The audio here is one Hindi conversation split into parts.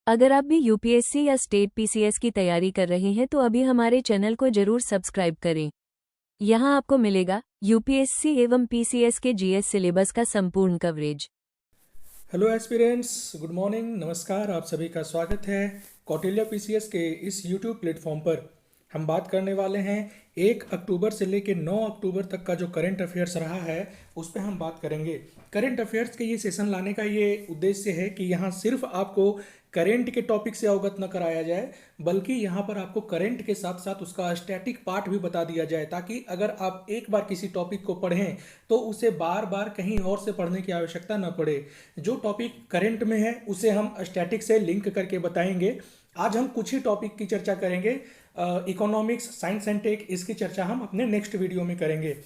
अगर आप भी यूपीएससी या स्टेट पीसीएस की तैयारी कर रहे हैं तो अभी हमारे चैनल को जरूर सब्सक्राइब करें। यहाँ आपको मिलेगा यूपीएससी एवं पीसीएस के जीएस सिलेबस का संपूर्ण coverage. Hello aspirants, good morning, नमस्कार। आप सभी का स्वागत है कौटिल्य पीसीएस के इस यूट्यूब प्लेटफॉर्म पर। हम बात करने वाले हैं 1 अक्टूबर से लेकर 9 अक्टूबर तक का जो करंट अफेयर्स रहा है उस पर हम बात करेंगे। करंट अफेयर्स के ये सेशन लाने का ये उद्देश्य है कि यहाँ सिर्फ आपको करंट के टॉपिक से अवगत न कराया जाए, बल्कि यहाँ पर आपको करंट के साथ साथ उसका स्टैटिक पार्ट भी बता दिया जाए, ताकि अगर आप एक बार किसी टॉपिक को पढ़ें तो उसे बार बार कहीं और से पढ़ने की आवश्यकता न पड़े। जो टॉपिक करंट में है उसे हम स्टैटिक से लिंक करके बताएंगे। आज हम कुछ ही टॉपिक की चर्चा करेंगे। इकोनॉमिक्स, साइंस एंड टेक, इसकी चर्चा हम अपने नेक्स्ट वीडियो में करेंगे।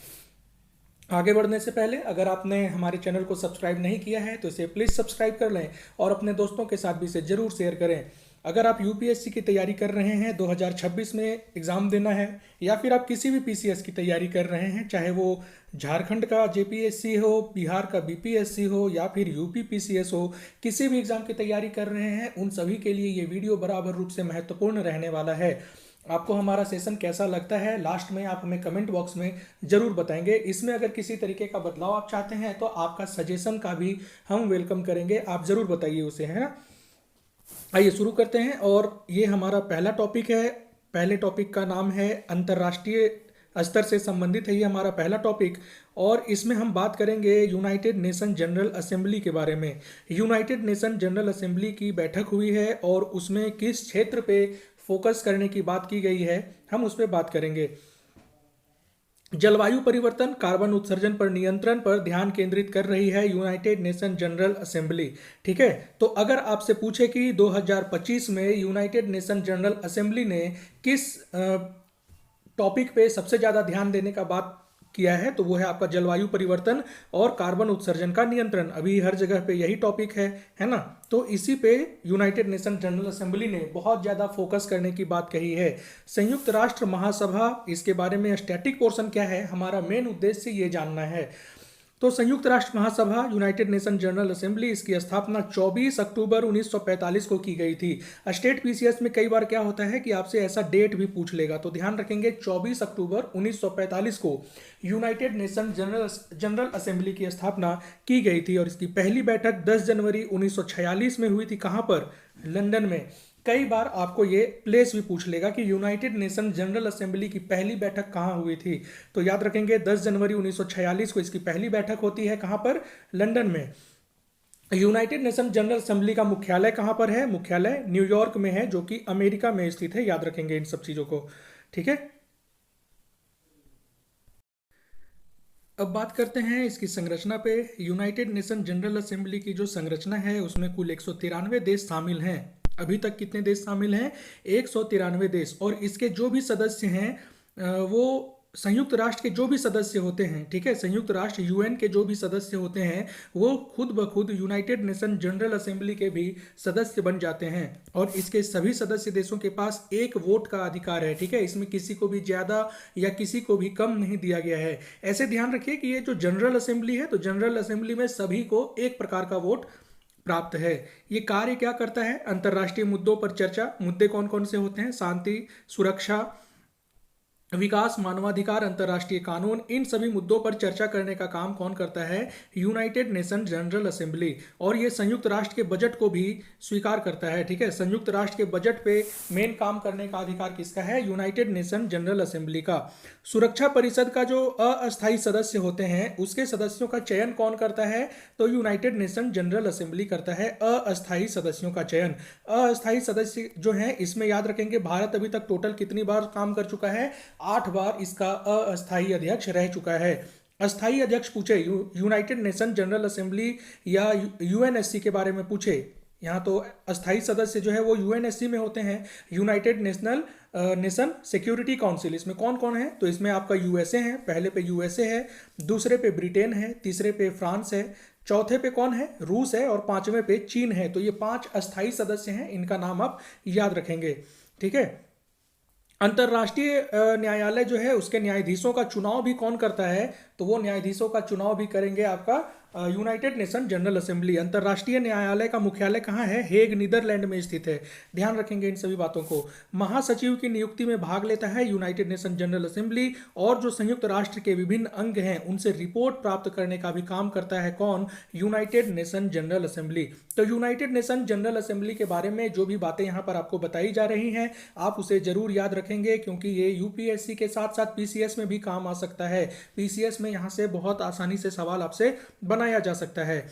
आगे बढ़ने से पहले अगर आपने हमारे चैनल को सब्सक्राइब नहीं किया है तो इसे प्लीज़ सब्सक्राइब कर लें और अपने दोस्तों के साथ भी इसे ज़रूर शेयर करें। अगर आप यूपीएससी की तैयारी कर रहे हैं, 2026 में एग्ज़ाम देना है, या फिर आप किसी भी पीसीएस की तैयारी कर रहे हैं, चाहे वो झारखंड का जेपीएससी हो, बिहार का बीपीएससी हो या फिर यूपी पीसीएस हो, किसी भी एग्ज़ाम की तैयारी कर रहे हैं, उन सभी के लिए ये वीडियो बराबर रूप से महत्वपूर्ण रहने वाला है। आपको हमारा सेशन कैसा लगता है लास्ट में आप हमें कमेंट बॉक्स में ज़रूर बताएंगे। इसमें अगर किसी तरीके का बदलाव आप चाहते हैं तो आपका सजेशन का भी हम वेलकम करेंगे, आप ज़रूर बताइए उसे, है ना। आइए शुरू करते हैं। और ये हमारा पहला टॉपिक है। पहले टॉपिक का नाम है अंतर्राष्ट्रीय स्तर से संबंधित है ये हमारा पहला टॉपिक, और इसमें हम बात करेंगे यूनाइटेड नेशन जनरल असेंबली के बारे में। यूनाइटेड नेशन जनरल असेंबली की बैठक हुई है और उसमें किस क्षेत्र पे फोकस करने की बात की गई है हम उस पर बात करेंगे। जलवायु परिवर्तन, कार्बन उत्सर्जन पर नियंत्रण पर ध्यान केंद्रित कर रही है यूनाइटेड नेशन जनरल असेंबली। ठीक है, तो अगर आपसे पूछे कि 2025 में यूनाइटेड नेशन जनरल असेंबली ने किस टॉपिक पे सबसे ज़्यादा ध्यान देने का बात किया है, तो वो है आपका जलवायु परिवर्तन और कार्बन उत्सर्जन का नियंत्रण। अभी हर जगह पे यही टॉपिक है ना। तो इसी पे यूनाइटेड नेशन जनरल असेंबली ने बहुत ज़्यादा फोकस करने की बात कही है। संयुक्त राष्ट्र महासभा, इसके बारे में स्टैटिक पोर्शन क्या है, हमारा मेन उद्देश्य ये जानना है। तो संयुक्त राष्ट्र महासभा, यूनाइटेड नेशन जनरल असेंबली, इसकी स्थापना 24 अक्टूबर 1945 को की गई थी। स्टेट पीसीएस में कई बार क्या होता है कि आपसे ऐसा डेट भी पूछ लेगा, तो ध्यान रखेंगे 24 अक्टूबर 1945 को यूनाइटेड नेशन जनरल असेंबली की स्थापना की गई थी। और इसकी पहली बैठक 10 जनवरी 1946 में हुई थी। कहाँ पर? लंदन में। कई बार आपको ये प्लेस भी पूछ लेगा कि यूनाइटेड नेशन जनरल असेंबली की पहली बैठक कहाँ हुई थी, तो याद रखेंगे 10 जनवरी 1946 को इसकी पहली बैठक होती है। कहाँ पर? लंदन में। यूनाइटेड नेशन जनरल असेंबली का मुख्यालय कहाँ पर है? मुख्यालय न्यूयॉर्क में है, जो कि अमेरिका में स्थित है। याद रखेंगे इन सब चीजों को। ठीक है, अब बात करते हैं इसकी संरचना पे। यूनाइटेड नेशन जनरल असेंबली की जो संरचना है उसमें कुल 193 देश शामिल हैं। अभी तक कितने देश शामिल हैं? 193 देश। और इसके जो भी सदस्य हैं वो संयुक्त राष्ट्र के जो भी सदस्य होते हैं, ठीक है, संयुक्त राष्ट्र यूएन के जो भी सदस्य होते हैं वो खुद ब खुद यूनाइटेड नेशन जनरल असेंबली के भी सदस्य बन जाते हैं। और इसके सभी सदस्य देशों के पास एक वोट का अधिकार है। ठीक है, इसमें किसी को भी ज़्यादा या किसी को भी कम नहीं दिया गया है। ऐसे ध्यान रखिए कि ये जो जनरल असेंबली है, तो जनरल असेंबली में सभी को एक प्रकार का वोट प्राप्त है। ये कार्य क्या करता है? अंतर्राष्ट्रीय मुद्दों पर चर्चा। मुद्दे कौन कौन से होते हैं? शांति, सुरक्षा, विकास, मानवाधिकार, अंतर्राष्ट्रीय कानून, इन सभी मुद्दों पर चर्चा करने का काम कौन करता है? United nation general assembly. और ये संयुक्त राष्ट्र के बजट को भी स्वीकार करता है। ठीक है, संयुक्त राष्ट्र के बजट पे मेन काम करने का अधिकार किसका है? यूनाइटेड नेशन जनरल असेंबली का। सुरक्षा परिषद का जो अस्थायी सदस्य होते हैं उसके सदस्यों का चयन कौन करता है? तो यूनाइटेड नेशन जनरल असेंबली करता है अस्थायी सदस्यों का चयन। अस्थायी सदस्य जो हैं इसमें याद रखेंगे भारत अभी तक टोटल कितनी बार काम कर चुका है? 8 बार इसका अस्थायी अध्यक्ष रह चुका है। अस्थायी अध्यक्ष पूछे यूनाइटेड नेशन जनरल असेंबली या यूएनएससी के बारे में पूछे, यहाँ तो अस्थायी सदस्य जो है वो यूएनएससी में होते हैं, यूनाइटेड नेशन सिक्योरिटी काउंसिल। इसमें कौन कौन है? तो इसमें आपका यूएसए है, पहले पे यूएसए है, दूसरे पे ब्रिटेन है, तीसरे पे फ्रांस है, चौथे पे कौन है? रूस है, और पांचवें पे चीन है। तो ये 5 अस्थायी सदस्य हैं, इनका नाम आप याद रखेंगे। ठीक है, अंतर्राष्ट्रीय न्यायालय जो है उसके न्यायाधीशों का चुनाव भी कौन करता है? तो वो न्यायाधीशों का चुनाव भी करेंगे आपका यूनाइटेड नेशन जनरल असेंबली, अंतर्राष्ट्रीय न्यायालय का मुख्यालय कहाँ है? हेग, नीदरलैंड में स्थित है। ध्यान रखेंगे इन सभी बातों को। महासचिव की नियुक्ति में भाग लेता है यूनाइटेड नेशन जनरल असेंबली, और जो संयुक्त राष्ट्र के विभिन्न अंग हैं उनसे रिपोर्ट प्राप्त करने का भी काम करता है कौन? United nation general assembly. तो यूनाइटेड नेशन जनरल असेंबली के बारे में जो भी बातें यहाँ पर आपको बताई जा रही हैं आप उसे जरूर याद रखेंगे, क्योंकि ये यूपीएससी के साथ साथ पीसीएस में भी काम आ सकता है। पीसीएस में यहाँ से बहुत आसानी से सवाल आपसे बनाया जा सकता है।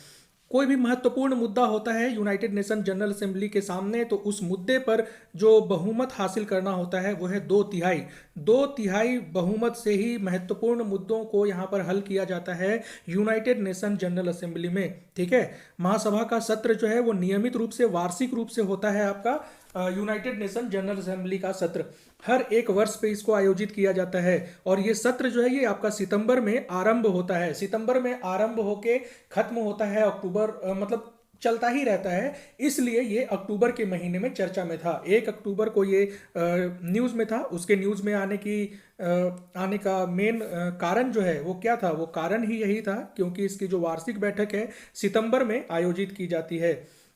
कोई भी महत्वपूर्ण मुद्दा होता है यूनाइटेड नेशन जनरल असेंबली के सामने, तो उस मुद्दे पर जो बहुमत हासिल करना होता है वो है 2/3। 2/3 बहुमत से ही महत्वपूर्ण मुद्दों को यहाँ पर हल किया जाता है यूनाइटेड नेशन जनरल असेंबली में। ठीक है, महासभा का सत्र जो है वो नियमित रूप से वार्षिक रूप से होता है आपका यूनाइटेड नेशन जनरल असेंबली का सत्र। हर एक वर्ष पे इसको आयोजित किया जाता है, और ये सत्र जो है ये आपका सितंबर में आरंभ होता है। सितंबर में आरंभ होके खत्म होता है अक्टूबर, मतलब चलता ही रहता है, इसलिए ये अक्टूबर के महीने में चर्चा में था। 1 अक्टूबर को ये न्यूज़ में था। उसके न्यूज़ में आने का मेन कारण जो है वो क्या था? वो कारण ही यही था क्योंकि इसकी जो वार्षिक बैठक है सितंबर में आयोजित की जाती है।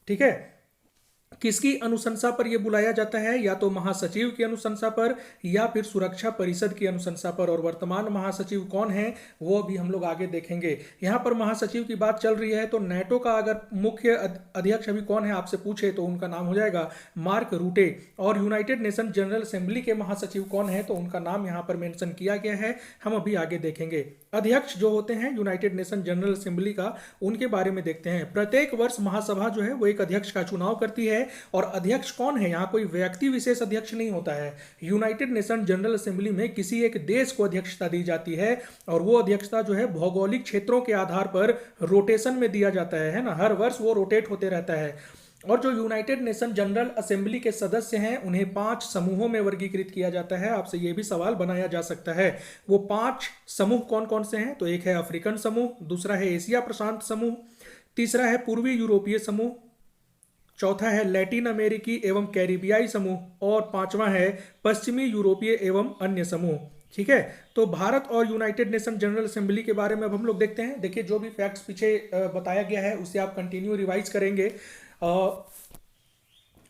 ठीक है, किसकी अनुशंसा पर यह बुलाया जाता है? या तो महासचिव की अनुशंसा पर या फिर सुरक्षा परिषद की अनुशंसा पर। और वर्तमान महासचिव कौन है वो भी हम लोग आगे देखेंगे। यहां पर महासचिव की बात चल रही है तो नेटो का अगर मुख्य अध्यक्ष अभी कौन है आपसे पूछे तो उनका नाम हो जाएगा मार्क रूटे। और यूनाइटेड नेशन जनरल असेंबली के महासचिव कौन है तो उनका नाम यहां पर मेंशन किया गया है, हम अभी आगे देखेंगे। अध्यक्ष जो होते हैं यूनाइटेड नेशन जनरल असेंबली का, उनके बारे में देखते हैं। प्रत्येक वर्ष महासभा जो है वो एक अध्यक्ष का चुनाव करती है, और अध्यक्ष कौन है? यहाँ कोई व्यक्ति विशेष अध्यक्ष नहीं होता है। यूनाइटेड नेशन जनरल असेंबली में किसी एक देश को अध्यक्षता दी जाती है, और वो अध्यक्षता जो है भौगोलिक क्षेत्रों के आधार पर रोटेशन में दिया जाता है ना, हर वर्ष वो रोटेट होते रहता है। और जो यूनाइटेड नेशन जनरल असेंबली के सदस्य हैं उन्हें 5 समूहों में वर्गीकृत किया जाता है। आपसे यह भी सवाल बनाया जा सकता है। वो 5 समूह कौन कौन से हैं? तो एक है अफ्रीकन समूह, दूसरा है एशिया प्रशांत समूह, तीसरा है पूर्वी यूरोपीय समूह, चौथा है लैटिन अमेरिकी एवं कैरिबियाई समूह, और 5वां है पश्चिमी यूरोपीय एवं अन्य समूह। ठीक है, तो भारत और यूनाइटेड नेशन जनरल असेंबली के बारे में अब हम लोग देखते हैं। देखिए, जो भी फैक्ट्स पीछे बताया गया है उसे आप कंटिन्यू रिवाइज करेंगे।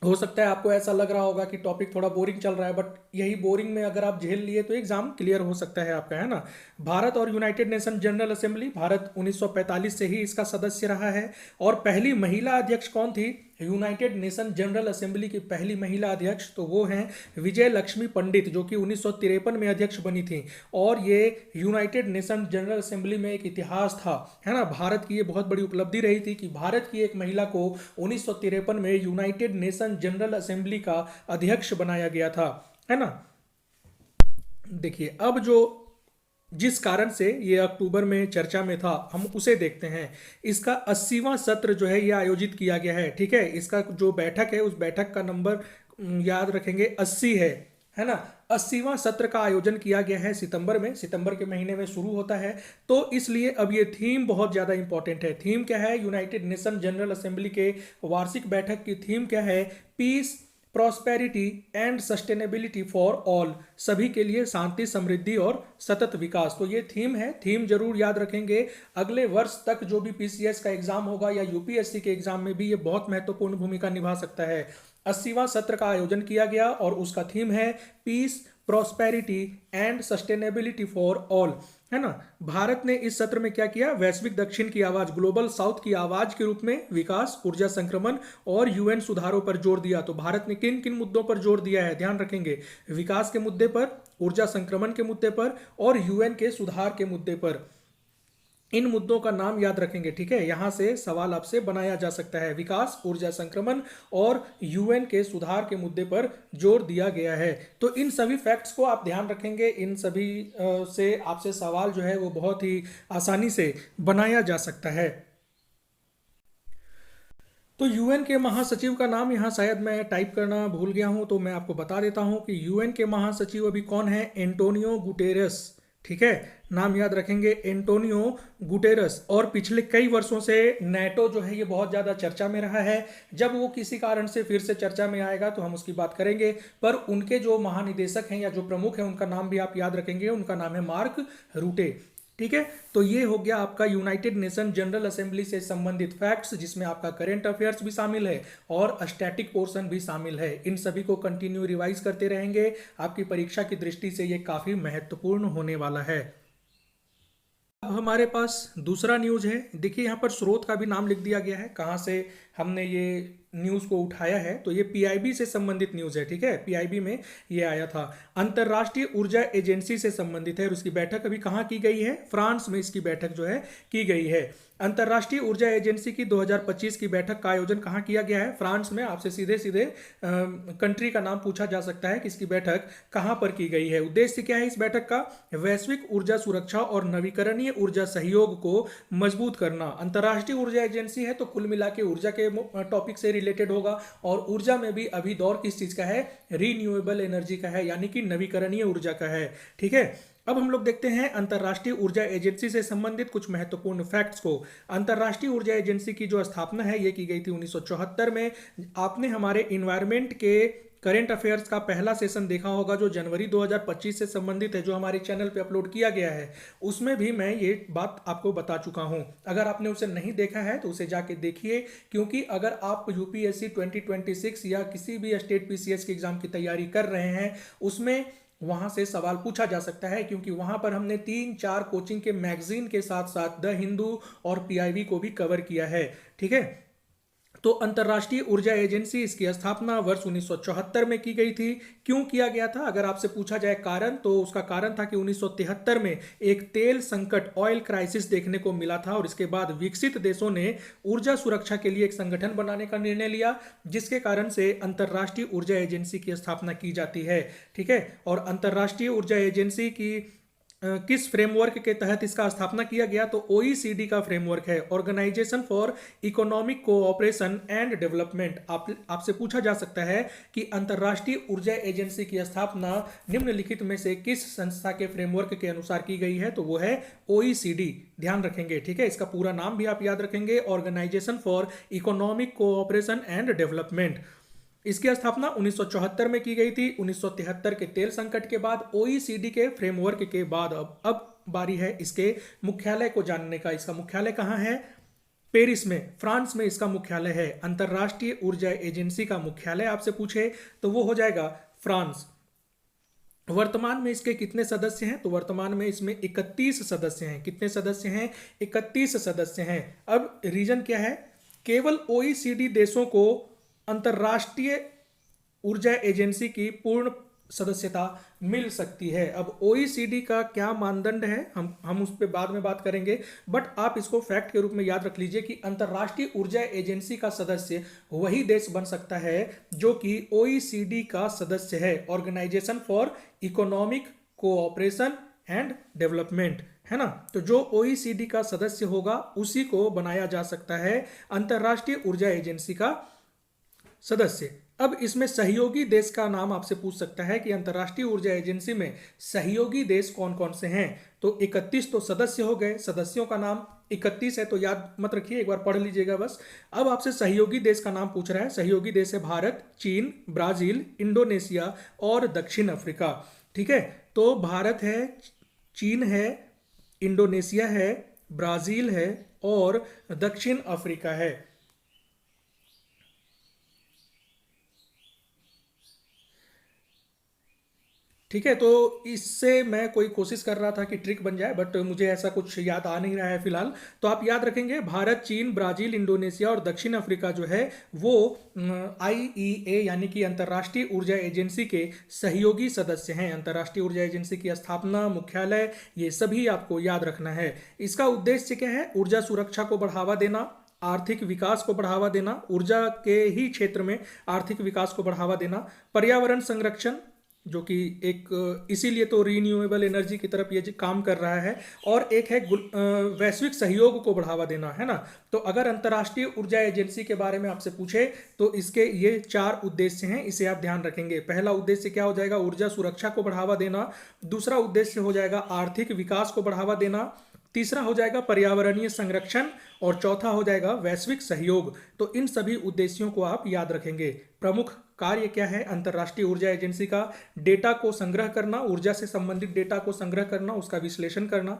हो सकता है आपको ऐसा लग रहा होगा कि टॉपिक थोड़ा बोरिंग चल रहा है, बट यही बोरिंग में अगर आप झेल लिए तो एग्जाम क्लियर हो सकता है आपका, है ना। भारत और United nation general assembly, Bharat 1945 से ही इसका सदस्य रहा है। और पहली महिला अध्यक्ष कौन थी? यूनाइटेड नेशन जनरल असेंबली की पहली महिला अध्यक्ष तो वो हैं विजय लक्ष्मी पंडित, जो कि 1953 में अध्यक्ष बनी थी। और ये यूनाइटेड नेशन जनरल असेंबली में एक इतिहास था, है ना। भारत की ये बहुत बड़ी उपलब्धि रही थी कि भारत की एक महिला को 1953 में यूनाइटेड नेशन जनरल असेंबली का अध्यक्ष बनाया गया था, है ना। देखिए, अब जो जिस कारण से ये अक्टूबर में चर्चा में था हम उसे देखते हैं। इसका 80वां सत्र जो है ये आयोजित किया गया है। ठीक है, इसका जो बैठक है उस बैठक का नंबर याद रखेंगे 80 है ना। 80वां सत्र का आयोजन किया गया है सितंबर में, सितंबर के महीने में शुरू होता है। तो इसलिए अब ये थीम बहुत ज्यादा इंपॉर्टेंट है। थीम क्या है? यूनाइटेड नेशन जनरल असेंबली के वार्षिक बैठक की थीम क्या है? Peace, prosperity and sustainability for all, सभी के लिए शांति, समृद्धि और सतत विकास। तो ये थीम है, थीम जरूर याद रखेंगे। अगले वर्ष तक जो भी पीसीएस का एग्जाम होगा या यूपीएससी के एग्जाम में भी ये बहुत महत्वपूर्ण भूमिका निभा सकता है। 80वां सत्र का आयोजन किया गया और उसका थीम है peace, prosperity and sustainability for all, है ना। भारत ने इस सत्र में क्या किया? वैश्विक दक्षिण की आवाज, ग्लोबल साउथ की आवाज के रूप में विकास, ऊर्जा संक्रमण और यूएन सुधारों पर जोर दिया। तो भारत ने किन किन मुद्दों पर जोर दिया है? ध्यान रखेंगे, विकास के मुद्दे पर, ऊर्जा संक्रमण के मुद्दे पर और यूएन के सुधार के मुद्दे पर। इन मुद्दों का नाम याद रखेंगे। ठीक है, यहां से सवाल आपसे बनाया जा सकता है। विकास, ऊर्जा संक्रमण और यूएन के सुधार के मुद्दे पर जोर दिया गया है। तो इन सभी फैक्ट्स को आप ध्यान रखेंगे। इन सभी से आपसे सवाल जो है वो बहुत ही आसानी से बनाया जा सकता है। तो यूएन के महासचिव का नाम यहाँ शायद मैं टाइप करना भूल गया हूं, तो मैं आपको बता देता हूं कि यूएन के महासचिव अभी कौन है? Antonio Guterres. ठीक है, नाम याद रखेंगे, एंटोनियो गुटेरस। और पिछले कई वर्षों से नेटो जो है ये बहुत ज़्यादा चर्चा में रहा है। जब वो किसी कारण से फिर से चर्चा में आएगा तो हम उसकी बात करेंगे। पर उनके जो महानिदेशक हैं या जो प्रमुख हैं उनका नाम भी आप याद रखेंगे, उनका नाम है मार्क रूटे। ठीक है, तो ये हो गया आपका यूनाइटेड नेशन जनरल असेंबली से संबंधित फैक्ट्स, जिसमें आपका करंट अफेयर्स भी शामिल है और स्टैटिक पोर्शन भी शामिल है। इन सभी को कंटिन्यू रिवाइज करते रहेंगे, आपकी परीक्षा की दृष्टि से ये काफी महत्वपूर्ण होने वाला है। अब हमारे पास दूसरा न्यूज है। देखिए यहाँ पर स्रोत का भी नाम लिख दिया गया है, कहाँ से हमने ये न्यूज को उठाया है। तो ये पीआईबी से संबंधित न्यूज है, ठीक है, पीआईबी में ये आया था। अंतर्राष्ट्रीय ऊर्जा एजेंसी से संबंधित है और उसकी बैठक अभी कहाँ की गई है, फ्रांस में इसकी बैठक जो है की गई है। अंतर्राष्ट्रीय ऊर्जा एजेंसी की 2025 की बैठक का आयोजन कहाँ किया गया है, फ्रांस में। आपसे सीधे सीधे कंट्री का नाम पूछा जा सकता है कि इसकी बैठक कहाँ पर की गई है। उद्देश्य क्या है इस बैठक का, वैश्विक ऊर्जा सुरक्षा और नवीकरणीय ऊर्जा सहयोग को मजबूत करना। अंतर्राष्ट्रीय ऊर्जा एजेंसी है तो कुल मिला के ऊर्जा के टॉपिक से रिलेटेड होगा, और ऊर्जा में भी अभी दौर किस चीज का है, रीन्यूएबल एनर्जी का है, यानी कि नवीकरणीय ऊर्जा का है, ठीक है। अब हम लोग देखते हैं अंतर्राष्ट्रीय ऊर्जा एजेंसी से संबंधित कुछ महत्वपूर्ण फैक्ट्स को। अंतर्राष्ट्रीय ऊर्जा एजेंसी की जो स्थापना है ये की गई थी 1974 में। आपने हमारे इन्वायरमेंट के करंट अफेयर्स का पहला सेशन देखा होगा जो जनवरी 2025 से संबंधित है, जो हमारे चैनल पे अपलोड किया गया है। उसमें भी मैं ये बात आपको बता चुका हूं। अगर आपने उसे नहीं देखा है तो उसे जाके देखिए, क्योंकि अगर आप यूपीएससी 2026 या किसी भी स्टेट पीसीएस के एग्जाम की तैयारी कर रहे हैं, उसमें वहां से सवाल पूछा जा सकता है, क्योंकि वहां पर हमने 3-4 कोचिंग के मैगजीन के साथ साथ द हिंदू और पीआईबी को भी कवर किया है, ठीक है। तो अंतर्राष्ट्रीय ऊर्जा एजेंसी, इसकी स्थापना वर्ष 1974 में की गई थी। क्यों किया गया था, अगर आपसे पूछा जाए कारण, तो उसका कारण था कि 1973 में एक तेल संकट, ऑयल क्राइसिस देखने को मिला था, और इसके बाद विकसित देशों ने ऊर्जा सुरक्षा के लिए एक संगठन बनाने का निर्णय लिया, जिसके कारण से अंतर्राष्ट्रीय ऊर्जा एजेंसी की स्थापना की जाती है, ठीक है। और अंतर्राष्ट्रीय ऊर्जा एजेंसी की किस फ्रेमवर्क के तहत इसका स्थापना किया गया, तो ओईसीडी का फ्रेमवर्क है, organisation for economic cooperation and development. आपसे पूछा जा सकता है कि अंतर्राष्ट्रीय ऊर्जा एजेंसी की स्थापना निम्नलिखित में से किस संस्था के फ्रेमवर्क के अनुसार की गई है, तो वो है ओईसीडी। ध्यान रखेंगे, ठीक है, इसका पूरा नाम भी आप याद रखेंगे, organisation for economic cooperation and development. इसकी स्थापना 1974 में की गई थी। 1973 के तेल संकट के बाद, ओईसीडी के फ्रेमवर्क के बाद अब बारी है इसके मुख्यालय को जानने का। इसका मुख्यालय कहाँ है, पेरिस में, फ्रांस में इसका मुख्यालय है। अंतर्राष्ट्रीय ऊर्जा एजेंसी का मुख्यालय आपसे पूछे तो वो हो जाएगा फ्रांस। वर्तमान में इसके कितने सदस्य हैं, तो वर्तमान में इसमें 31 सदस्य हैं। कितने सदस्य हैं, 31 सदस्य हैं। अब रीजन क्या है, केवल ओईसीडी देशों को अंतर्राष्ट्रीय ऊर्जा एजेंसी की पूर्ण सदस्यता मिल सकती है। अब ओईसीडी का क्या मानदंड है, हम उस पर बाद में बात करेंगे, बट आप इसको फैक्ट के रूप में याद रख लीजिए कि अंतर्राष्ट्रीय ऊर्जा एजेंसी का सदस्य वही देश बन सकता है जो कि ओईसीडी का सदस्य है, organisation for economic cooperation and development, है ना। तो जो ओईसीडी का सदस्य होगा उसी को बनाया जा सकता है अंतर्राष्ट्रीय ऊर्जा एजेंसी का सदस्य। अब इसमें सहयोगी देश का नाम आपसे पूछ सकता है कि अंतर्राष्ट्रीय ऊर्जा एजेंसी में सहयोगी देश कौन कौन से हैं, तो 31 तो सदस्य हो गए, सदस्यों का नाम 31 है, तो याद मत रखिए, एक बार पढ़ लीजिएगा बस। अब आपसे सहयोगी देश का नाम पूछ रहा है। सहयोगी देश है भारत, चीन, ब्राजील, इंडोनेशिया और दक्षिण अफ्रीका, ठीक है। तो भारत है, चीन है, इंडोनेशिया है, ब्राजील है और दक्षिण अफ्रीका है। ठीक है, तो इससे मैं कोई कोशिश कर रहा था कि ट्रिक बन जाए, बट मुझे ऐसा कुछ याद आ नहीं रहा है फिलहाल। तो आप याद रखेंगे, भारत, चीन, ब्राजील, इंडोनेशिया और दक्षिण अफ्रीका जो है वो आईईए यानी कि अंतर्राष्ट्रीय ऊर्जा एजेंसी के सहयोगी सदस्य हैं। अंतर्राष्ट्रीय ऊर्जा एजेंसी की स्थापना, मुख्यालय, ये सभी आपको याद रखना है। इसका उद्देश्य क्या है, ऊर्जा सुरक्षा को बढ़ावा देना, आर्थिक विकास को बढ़ावा देना, ऊर्जा के ही क्षेत्र में आर्थिक विकास को बढ़ावा देना, पर्यावरण संरक्षण, जो कि एक इसीलिए तो रीन्यूएबल एनर्जी की तरफ ये काम कर रहा है, और एक है वैश्विक सहयोग को बढ़ावा देना, है ना। तो अगर अंतर्राष्ट्रीय ऊर्जा एजेंसी के बारे में आपसे पूछे तो इसके ये 4 उद्देश्य हैं, इसे आप ध्यान रखेंगे। पहला उद्देश्य क्या हो जाएगा, ऊर्जा सुरक्षा को बढ़ावा देना। दूसरा उद्देश्य हो जाएगा आर्थिक विकास को बढ़ावा देना। तीसरा हो जाएगा पर्यावरणीय संरक्षण और चौथा हो जाएगा वैश्विक सहयोग। तो इन सभी उद्देश्यों को आप याद रखेंगे। प्रमुख कार्य क्या है अंतर्राष्ट्रीय ऊर्जा एजेंसी का? डेटा को संग्रह करना, ऊर्जा से संबंधित डेटा को संग्रह करना, उसका विश्लेषण करना।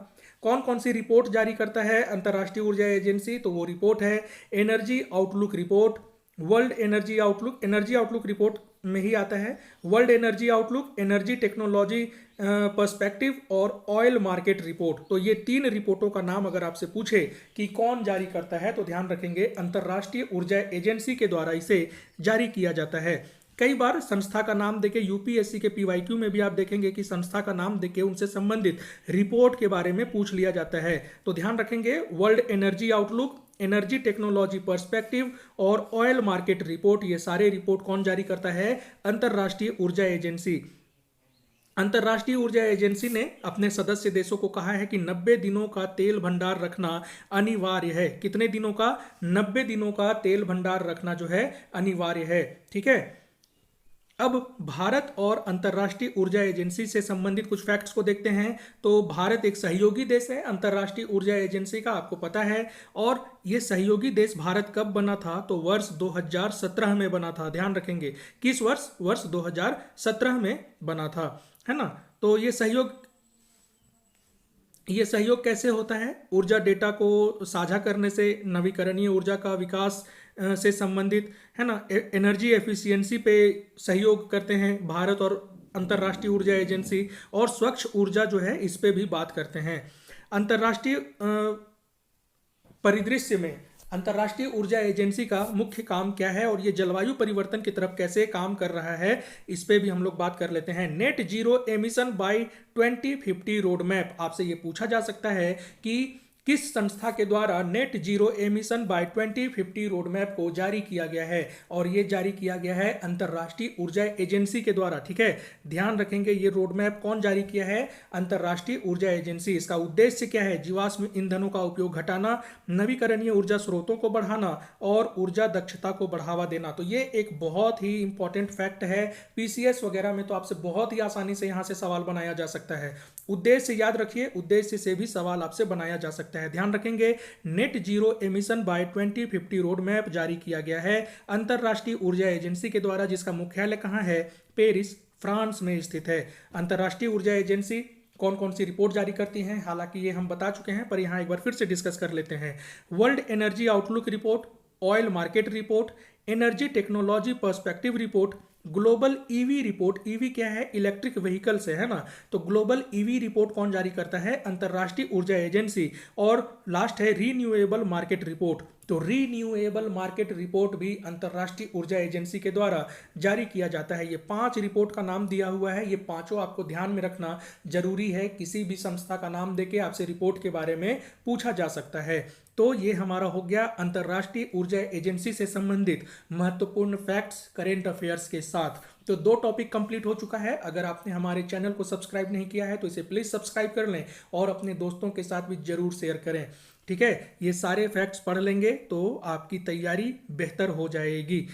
कौन कौन सी रिपोर्ट जारी करता है अंतर्राष्ट्रीय ऊर्जा एजेंसी? तो वो रिपोर्ट है energy outlook report, world energy outlook report में ही आता है world energy outlook, energy technology perspective और ऑयल मार्केट रिपोर्ट। तो ये तीन रिपोर्टों का नाम अगर आपसे पूछे कि कौन जारी करता है तो ध्यान रखेंगे अंतर्राष्ट्रीय ऊर्जा एजेंसी के द्वारा इसे जारी किया जाता है। कई बार संस्था का नाम देके यूपीएससी के पीवाईक्यू में भी आप देखेंगे कि संस्था का नाम देके उनसे संबंधित रिपोर्ट के बारे में पूछ लिया जाता है। तो ध्यान रखेंगे world energy outlook, energy technology perspective और ऑयल मार्केट रिपोर्ट, ये सारे रिपोर्ट कौन जारी करता है? अंतर्राष्ट्रीय ऊर्जा एजेंसी। अंतर्राष्ट्रीय ऊर्जा एजेंसी ने अपने सदस्य देशों को कहा है कि 90 दिनों का तेल भंडार रखना अनिवार्य है। कितने दिनों का? 90 दिनों का तेल भंडार रखना जो है अनिवार्य है। ठीक है। अब भारत और अंतर्राष्ट्रीय ऊर्जा एजेंसी से संबंधित कुछ फैक्ट्स को देखते हैं। तो भारत एक सहयोगी देश है अंतर्राष्ट्रीय ऊर्जा एजेंसी का, आपको पता है। और ये सहयोगी देश भारत कब बना था? तो वर्ष 2017 में बना था। ध्यान रखेंगे किस वर्ष? वर्ष 2017 में बना था, है ना। तो ये सहयोग कैसे होता है? ऊर्जा डेटा को साझा करने से, नवीकरणीय ऊर्जा का विकास से संबंधित, है ना, एनर्जी एफिशिएंसी पे सहयोग करते हैं भारत और अंतर्राष्ट्रीय ऊर्जा एजेंसी। और स्वच्छ ऊर्जा जो है इस पे भी बात करते हैं। अंतर्राष्ट्रीय परिदृश्य में अंतर्राष्ट्रीय ऊर्जा एजेंसी का मुख्य काम क्या है और ये जलवायु परिवर्तन की तरफ कैसे काम कर रहा है, इस पे भी हम लोग बात कर लेते हैं। Net zero emission by 2050 road map, आपसे ये पूछा जा सकता है कि किस संस्था के द्वारा net zero emission by 2050 road map को जारी किया गया है? और ये जारी किया गया है अंतर्राष्ट्रीय ऊर्जा एजेंसी के द्वारा। ठीक है, ध्यान रखेंगे ये रोड मैप कौन जारी किया है? अंतर्राष्ट्रीय ऊर्जा एजेंसी। इसका उद्देश्य क्या है? जीवाश्म ईंधनों का उपयोग घटाना, नवीकरणीय ऊर्जा स्रोतों को बढ़ाना और ऊर्जा दक्षता को बढ़ावा देना। तो ये एक बहुत ही इंपॉर्टेंट फैक्ट है। पीसीएस वगैरह में तो आपसे बहुत ही आसानी से यहाँ से सवाल बनाया जा सकता है। उद्देश्य याद रखिए, उद्देश्य से भी सवाल आपसे बनाया जा सकता है। ध्यान रखेंगे net zero emission by 2050 road map जारी किया गया है अंतर्राष्ट्रीय ऊर्जा एजेंसी के द्वारा, जिसका मुख्यालय कहाँ है? पेरिस, फ्रांस में स्थित है। अंतर्राष्ट्रीय ऊर्जा एजेंसी कौन कौन सी रिपोर्ट जारी करती हैं, हालांकि ये हम बता चुके हैं, पर यहाँ एक बार फिर से डिस्कस कर लेते हैं। World energy outlook report, oil market report, energy technology perspective report, global EV report. EV क्या है? इलेक्ट्रिक व्हीकल से, है ना। तो ग्लोबल ईवी रिपोर्ट कौन जारी करता है? अंतर्राष्ट्रीय ऊर्जा एजेंसी। और लास्ट है रीन्यूएबल मार्केट रिपोर्ट। तो रीन्यूएबल मार्केट रिपोर्ट भी अंतर्राष्ट्रीय ऊर्जा एजेंसी के द्वारा जारी किया जाता है। ये 5 रिपोर्ट का नाम दिया हुआ है, ये पांचों आपको ध्यान में रखना जरूरी है। किसी भी संस्था का नाम देके आपसे रिपोर्ट के बारे में पूछा जा सकता है। तो ये हमारा हो गया अंतर्राष्ट्रीय ऊर्जा एजेंसी से संबंधित महत्वपूर्ण फैक्ट्स करेंट अफेयर्स के साथ। तो 2 टॉपिक कंप्लीट हो चुका है। अगर आपने हमारे चैनल को सब्सक्राइब नहीं किया है तो इसे प्लीज सब्सक्राइब कर लें और अपने दोस्तों के साथ भी जरूर शेयर करें। ठीक है, ये सारे फैक्ट्स पढ़ लेंगे तो आपकी तैयारी बेहतर हो जाएगी।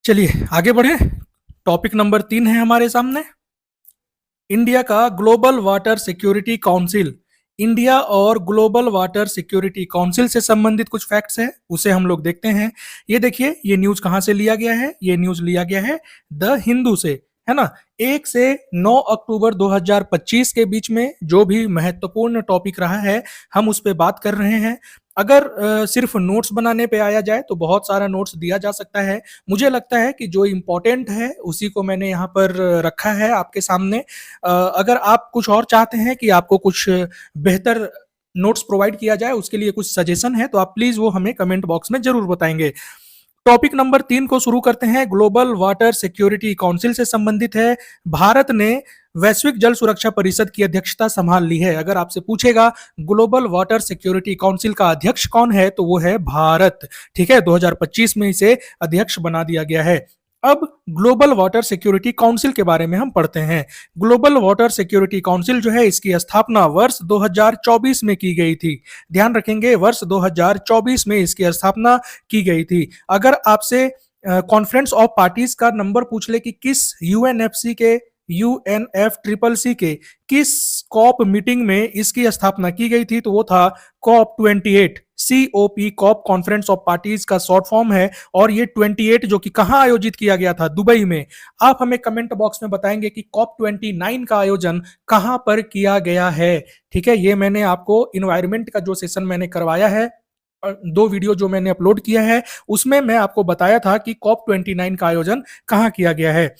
चलिए आगे बढ़े। टॉपिक नंबर 3 है हमारे सामने, इंडिया का global water security council. India और ग्लोबल वाटर सिक्योरिटी काउंसिल से संबंधित कुछ फैक्ट्स हैं, उसे हम लोग देखते हैं। ये देखिए, ये न्यूज कहां से लिया गया है? ये न्यूज लिया गया है द हिंदू से, है ना। 1 से 9 अक्टूबर 2025 के बीच में जो भी महत्वपूर्ण टॉपिक रहा है हम उस पर बात कर रहे हैं। अगर सिर्फ नोट्स बनाने पे आया जाए तो बहुत सारा नोट्स दिया जा सकता है। मुझे लगता है कि जो इम्पोर्टेंट है उसी को मैंने यहाँ पर रखा है आपके सामने। अगर आप कुछ और चाहते हैं कि आपको कुछ बेहतर नोट्स प्रोवाइड किया जाए, उसके लिए कुछ सजेशन है तो आप प्लीज वो हमें कमेंट बॉक्स में जरूर बताएंगे। टॉपिक नंबर 3 को शुरू करते हैं। ग्लोबल वाटर सिक्योरिटी काउंसिल से संबंधित है। भारत ने वैश्विक जल सुरक्षा परिषद की अध्यक्षता संभाल ली है। अगर आपसे पूछेगा ग्लोबल वाटर सिक्योरिटी काउंसिल का अध्यक्ष कौन है तो वो है भारत। ठीक है, 2025 में इसे अध्यक्ष बना दिया गया है। अब ग्लोबल वाटर सिक्योरिटी काउंसिल के बारे में हम पढ़ते हैं। ग्लोबल वाटर सिक्योरिटी काउंसिल जो है इसकी स्थापना वर्ष 2024 में की गई थी। ध्यान रखेंगे, वर्ष 2024 में इसकी स्थापना की गई थी। अगर आपसे कॉन्फ्रेंस ऑफ पार्टीज का नंबर पूछ ले कि किस यूएनएफसी के UNFCCC के किस कॉप मीटिंग में इसकी स्थापना की गई थी? तो वो था COP28। COP COP conference of parties का शॉर्ट फॉर्म है और ये 28 जो कि कहाँ आयोजित किया गया था? दुबई में। आप हमें कमेंट बॉक्स में बताएंगे कि COP29 का आयोजन कहाँ पर किया गया है। ठीक है, ये मैंने आपको इन्वायरमेंट का जो सेशन मैंने करवाया है, 2 वीडियो जो मैंने अपलोड किया है, उसमें मैं आपको बताया था कि COP29 का आयोजन कहाँ किया गया है।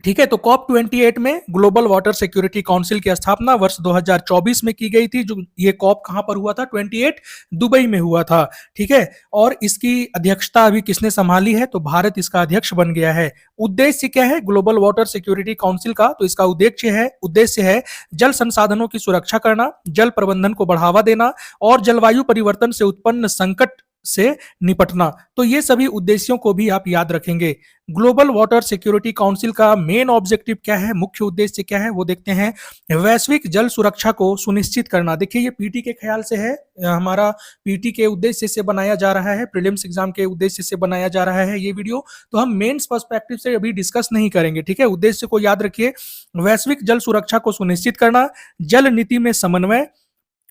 ठीक है, तो COP28 में ग्लोबल वाटर सिक्योरिटी काउंसिल की स्थापना वर्ष 2024 में की गई थी। जो ये कॉप कहां पर हुआ था? 28 दुबई में हुआ था। ठीक है, और इसकी अध्यक्षता अभी किसने संभाली है? तो भारत इसका अध्यक्ष बन गया है। उद्देश्य क्या है ग्लोबल वाटर सिक्योरिटी काउंसिल का? तो इसका उद्देश्य है जल संसाधनों की सुरक्षा करना, जल प्रबंधन को बढ़ावा देना और जलवायु परिवर्तन से उत्पन्न संकट से निपटना। तो ये सभी उद्देश्यों को भी आप याद रखेंगे। ग्लोबल वाटर सिक्योरिटी काउंसिल का मेन ऑब्जेक्टिव क्या है, मुख्य उद्देश्य क्या है, वो देखते हैं। वैश्विक जल सुरक्षा को सुनिश्चित करना। देखिए, ये पीटी के ख्याल से है, हमारा पीटी के उद्देश्य से बनाया जा रहा है, प्रीलिम्स एग्जाम के उद्देश्य से बनाया जा रहा है ये वीडियो। तो हम मेंस पर्सपेक्टिव से अभी डिस्कस नहीं करेंगे। ठीक है, उद्देश्य को याद रखिए। वैश्विक जल सुरक्षा को सुनिश्चित करना, जल नीति में समन्वय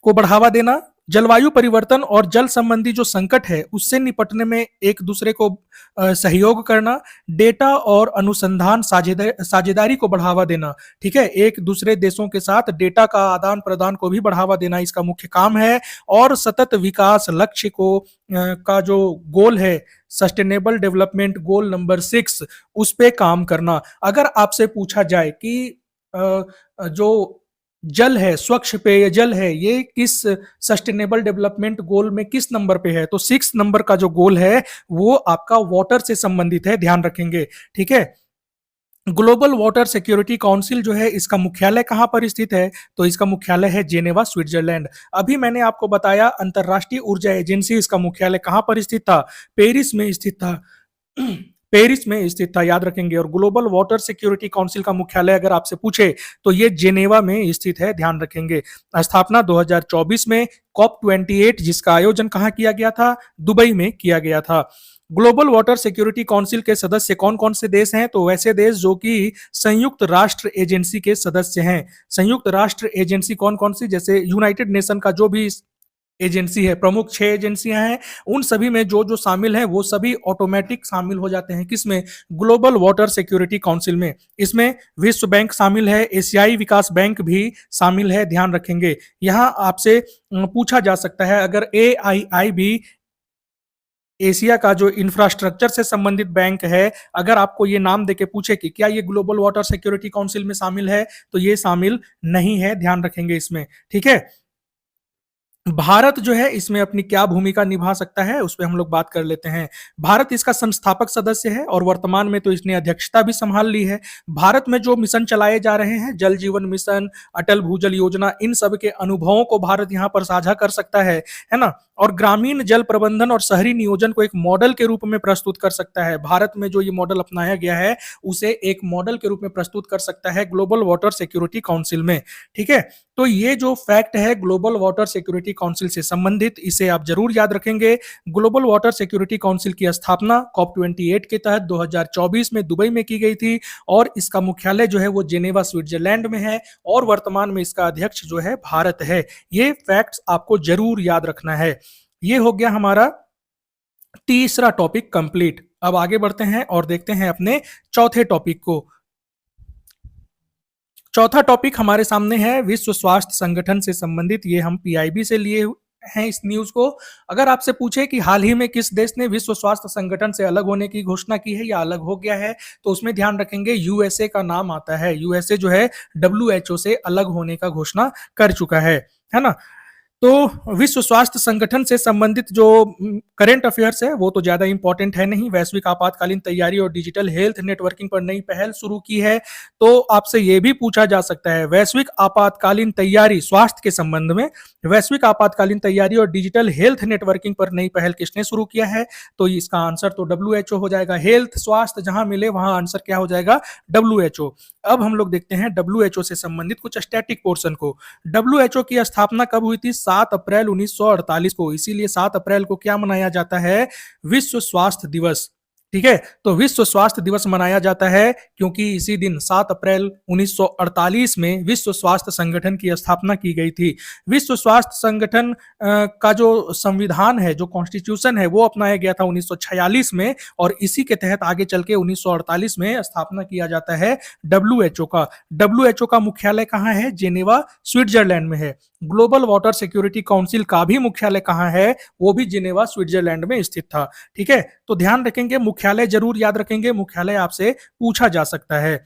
को बढ़ावा देना, जलवायु परिवर्तन और जल संबंधी जो संकट है उससे निपटने में एक दूसरे को सहयोग करना, डेटा और अनुसंधान साझेदारी को बढ़ावा देना। ठीक है, एक दूसरे देशों के साथ डेटा का आदान प्रदान को भी बढ़ावा देना इसका मुख्य काम है। और सतत विकास लक्ष्य को का जो गोल है, सस्टेनेबल डेवलपमेंट गोल नंबर 6, उस पे काम करना। अगर आपसे पूछा जाए कि जो जल है, स्वच्छ पेयजल है, ये किस सस्टेनेबल डेवलपमेंट गोल में किस नंबर पे है? तो 6 नंबर का जो गोल है वो आपका वाटर से संबंधित है, ध्यान रखेंगे। ठीक है, ग्लोबल वाटर सिक्योरिटी काउंसिल जो है इसका मुख्यालय कहां पर स्थित है? तो इसका मुख्यालय है जेनेवा, स्विट्जरलैंड। अभी मैंने आपको बताया अंतरराष्ट्रीय ऊर्जा एजेंसी, इसका मुख्यालय कहां पर स्थित था? पेरिस में स्थित था। पेरिस में स्थित था, याद रखेंगे। और ग्लोबल वाटर सिक्योरिटी काउंसिल का मुख्यालय अगर आपसे पूछे तो ये जेनेवा में स्थित है, ध्यान रखेंगे। स्थापना 2024 में। COP28 जिसका आयोजन कहां किया गया था? दुबई में किया गया था। ग्लोबल वाटर सिक्योरिटी काउंसिल के सदस्य कौन कौन से देश हैं? तो वैसे देश जो कि संयुक्त राष्ट्र एजेंसी के सदस्य हैं। संयुक्त राष्ट्र एजेंसी कौन कौन सी? जैसे यूनाइटेड नेशन का जो भी एजेंसी है, प्रमुख 6 एजेंसियां हैं, उन सभी में जो जो शामिल हैं वो सभी ऑटोमेटिक शामिल हो जाते हैं। किसमें? ग्लोबल वाटर सिक्योरिटी काउंसिल में। इसमें विश्व बैंक शामिल है, एशियाई विकास बैंक भी शामिल है, ध्यान रखेंगे। यहां आपसे पूछा जा सकता है, अगर AII भी एशिया का जो इंफ्रास्ट्रक्चर से संबंधित बैंक है, अगर आपको ये नाम देके पूछे कि क्या ये ग्लोबल वाटर सिक्योरिटी काउंसिल में शामिल है, तो ये शामिल नहीं है, ध्यान रखेंगे इसमें। ठीक है, भारत जो है इसमें अपनी क्या भूमिका निभा सकता है उस पर हम लोग बात कर लेते हैं। भारत इसका संस्थापक सदस्य है और वर्तमान में तो इसने अध्यक्षता भी संभाल ली है। भारत में जो मिशन चलाए जा रहे हैं, जल जीवन मिशन, अटल भूजल योजना, इन सब के अनुभवों को भारत यहाँ पर साझा कर सकता है ना। और ग्रामीण जल प्रबंधन और शहरी नियोजन को एक मॉडल के रूप में प्रस्तुत कर सकता है। भारत में जो ये मॉडल अपनाया गया है उसे एक मॉडल के रूप में प्रस्तुत कर सकता है ग्लोबल वाटर सिक्योरिटी काउंसिल में। ठीक है, तो ये जो फैक्ट है ग्लोबल वाटर सिक्योरिटी काउंसिल से संबंधित, इसे आप जरूर याद रखेंगे। ग्लोबल वाटर सिक्योरिटी काउंसिल की स्थापना COP28 के तहत 2024 में दुबई में की गई थी और इसका मुख्यालय जो है वो जेनेवा, स्विट्जरलैंड में है और वर्तमान में इसका अध्यक्ष जो है भारत है। ये फैक्ट्स आपको जरूर याद रखना है। ये हो गया हमारा तीसरा टॉपिक कंप्लीट। अब आगे बढ़ते हैं और देखते हैं अपने चौथे टॉपिक को। चौथा टॉपिक हमारे सामने है विश्व स्वास्थ्य संगठन से संबंधित। ये हम PIB से लिए हैं इस न्यूज को। अगर आपसे पूछे कि हाल ही में किस देश ने विश्व स्वास्थ्य संगठन से अलग होने की घोषणा की है या अलग हो गया है, तो उसमें ध्यान रखेंगे USA का नाम आता है। USA जो है WHO से अलग होने का घोषणा कर चुका है ना। तो विश्व स्वास्थ्य संगठन से संबंधित जो करंट अफेयर्स है वो तो ज्यादा इंपॉर्टेंट है नहीं। वैश्विक आपातकालीन तैयारी और डिजिटल हेल्थ नेटवर्किंग पर नई पहल शुरू की है। तो आपसे ये भी पूछा जा सकता है वैश्विक आपातकालीन तैयारी स्वास्थ्य के संबंध में, वैश्विक आपातकालीन तैयारी और डिजिटल हेल्थ नेटवर्किंग पर नई पहल किसने शुरू किया है? तो इसका आंसर तो WHO हो जाएगा। हेल्थ, स्वास्थ्य जहां मिले वहां आंसर क्या हो जाएगा? WHO। अब हम लोग देखते हैं WHO से संबंधित कुछ स्टैटिक पोर्शन को। WHO की स्थापना कब हुई थी? 7 अप्रैल 1948 को। इसीलिए 7 अप्रैल को क्या मनाया जाता है? विश्व स्वास्थ्य दिवस। ठीक है। तो विश्व स्वास्थ्य दिवस मनाया जाता है क्योंकि इसी दिन 7 अप्रैल 1948 में विश्व स्वास्थ्य संगठन की स्थापना की गई थी। विश्व स्वास्थ्य संगठन का जो संविधान है, जो कॉन्स्टिट्यूशन है, वो अपनाया गया था 1946 में, और इसी के तहत आगे चल के 1948 में स्थापना किया जाता है डब्ल्यूएचओ का। डब्ल्यूएचओ का मुख्यालय कहाँ है? जेनेवा, स्विट्जरलैंड में है। ग्लोबल वाटर सिक्योरिटी काउंसिल का भी मुख्यालय कहाँ है? वो भी जिनेवा, स्विट्जरलैंड में स्थित था। ठीक है, तो ध्यान रखेंगे, मुख्यालय जरूर याद रखेंगे, मुख्यालय आपसे पूछा जा सकता है।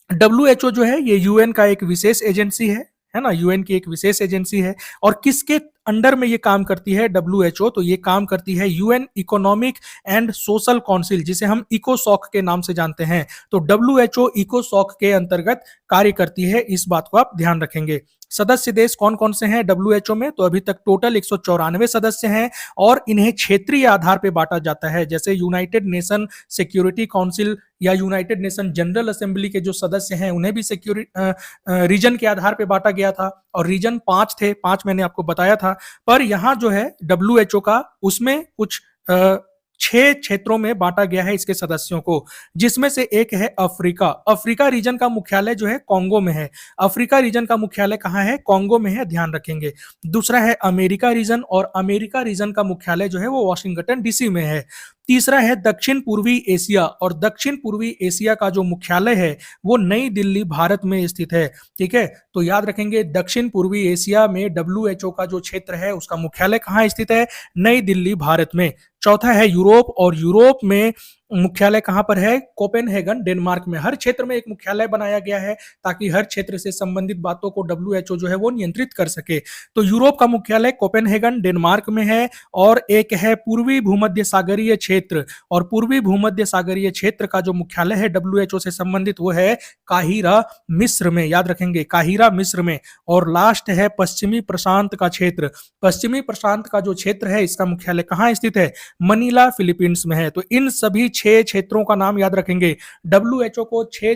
डब्ल्यूएचओ जो है ये यूएन का एक विशेष एजेंसी है ना, यूएन की एक विशेष एजेंसी है। और किसके अंडर में ये काम करती है डब्ल्यूएचओ? तो ये काम करती है UN economic and social council, जिसे हम इकोसॉक के नाम से जानते हैं। तो डब्ल्यूएचओ इकोसॉक के अंतर्गत कार्य करती है, इस बात को आप ध्यान रखेंगे। सदस्य देश कौन कौन से हैं डब्ल्यूएचओ में? तो अभी तक टोटल 194 सदस्य हैं, और इन्हें क्षेत्रीय आधार पर बांटा जाता है। जैसे यूनाइटेड नेशन सिक्योरिटी काउंसिल या यूनाइटेड नेशन जनरल असेंबली के जो सदस्य हैं उन्हें भी रीजन के आधार पर बांटा गया था, और रीजन 5 थे, 5 मैंने आपको बताया था। पर यहां जो है डब्ल्यूएचओ का, उसमें कुछ 6 क्षेत्रों में बांटा गया है इसके सदस्यों को, जिसमें से एक है अफ्रीका। अफ्रीका रीजन का मुख्यालय जो है कांगो में है। अफ्रीका रीजन का मुख्यालय कहाँ है? कांगो में है, ध्यान रखेंगे। दूसरा है अमेरिका रीजन, और अमेरिका रीजन का मुख्यालय जो है वो वाशिंगटन डीसी में है। तीसरा है दक्षिण पूर्वी एशिया, और दक्षिण पूर्वी एशिया का जो मुख्यालय है वो नई दिल्ली, भारत में स्थित है। ठीक है, तो याद रखेंगे दक्षिण पूर्वी एशिया में डब्ल्यूएचओ का जो क्षेत्र है उसका मुख्यालय कहाँ स्थित है? नई दिल्ली, भारत में। चौथा है यूरोप, और यूरोप में मुख्यालय कहां पर है? कोपेनहेगन, डेनमार्क में। हर क्षेत्र में एक मुख्यालय बनाया गया है ताकि हर क्षेत्र से संबंधित बातों को डब्ल्यूएचओ जो है वो नियंत्रित कर सके। तो यूरोप का मुख्यालय कोपेनहेगन, डेनमार्क में है। और एक है पूर्वी भूमध्य सागरीय क्षेत्र, और पूर्वी भूमध्य सागरीय क्षेत्र का जो मुख्यालय है डब्ल्यूएचओ से संबंधित वो है काहिरा, मिस्र में। याद रखेंगे, काहिरा, मिस्र में। और लास्ट है पश्चिमी प्रशांत का क्षेत्र। पश्चिमी प्रशांत का जो क्षेत्र है इसका मुख्यालय कहाँ स्थित है? मनीला, फिलीपींस में है। तो इन सभी 6 क्षेत्रों का नाम याद रखेंगे। डब्ल्यूएचओ को 6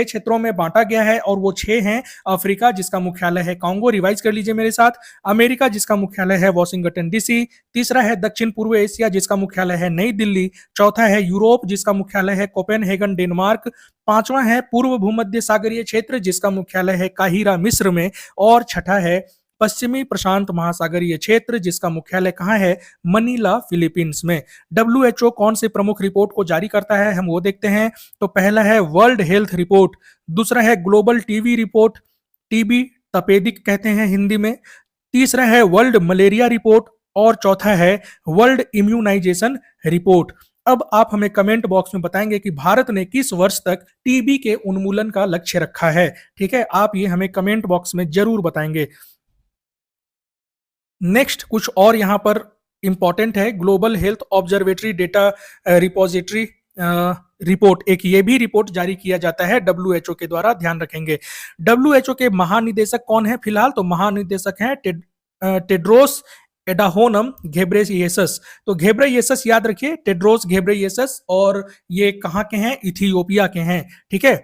क्षेत्रों में बांटा गया है, और वो 6 हैं। अफ्रीका, जिसका मुख्यालय है कांगो, रिवाइज कर लीजिए मेरे साथ। अमेरिका, जिसका मुख्यालय है वॉशिंगटन डीसी। तीसरा है दक्षिण पूर्व एशिया, जिसका मुख्यालय है नई दिल्ली। चौथा है यूरोप, जिसका मुख्यालय है कोपेनहेगन, डेनमार्क। पांचवा है पूर्व भूमध्य सागरीय क्षेत्र, जिसका मुख्यालय है काहिरा, मिस्र में। और छठा है पश्चिमी प्रशांत महासागरीय क्षेत्र, जिसका मुख्यालय कहाँ है? मनीला, फिलीपींस में। डब्ल्यूएचओ कौन से प्रमुख रिपोर्ट को जारी करता है, हम वो देखते हैं। तो पहला है वर्ल्ड हेल्थ रिपोर्ट, दूसरा है ग्लोबल टीबी रिपोर्ट, टीबी तपेदिक कहते हैं हिंदी में। तीसरा है वर्ल्ड मलेरिया रिपोर्ट, और चौथा है वर्ल्ड इम्यूनाइजेशन रिपोर्ट। अब आप हमें कमेंट बॉक्स में बताएंगे कि भारत ने किस वर्ष तक टीबी के उन्मूलन का लक्ष्य रखा है। ठीक है, आप ये हमें कमेंट बॉक्स में जरूर बताएंगे। नेक्स्ट कुछ और यहां पर इंपॉर्टेंट है, global health observatory data repository report, एक ये भी रिपोर्ट जारी किया जाता है डब्ल्यूएचओ के द्वारा, ध्यान रखेंगे। डब्ल्यूएचओ के महानिदेशक कौन है फिलहाल? तो महानिदेशक हैं टेड्रोस एडाहोनम घेब्रेयेसस। तो घेब्रेयेसस याद रखिए, टेड्रोस घेब्रेयेसस, और ये कहाँ के हैं? इथियोपिया के हैं। ठीक है,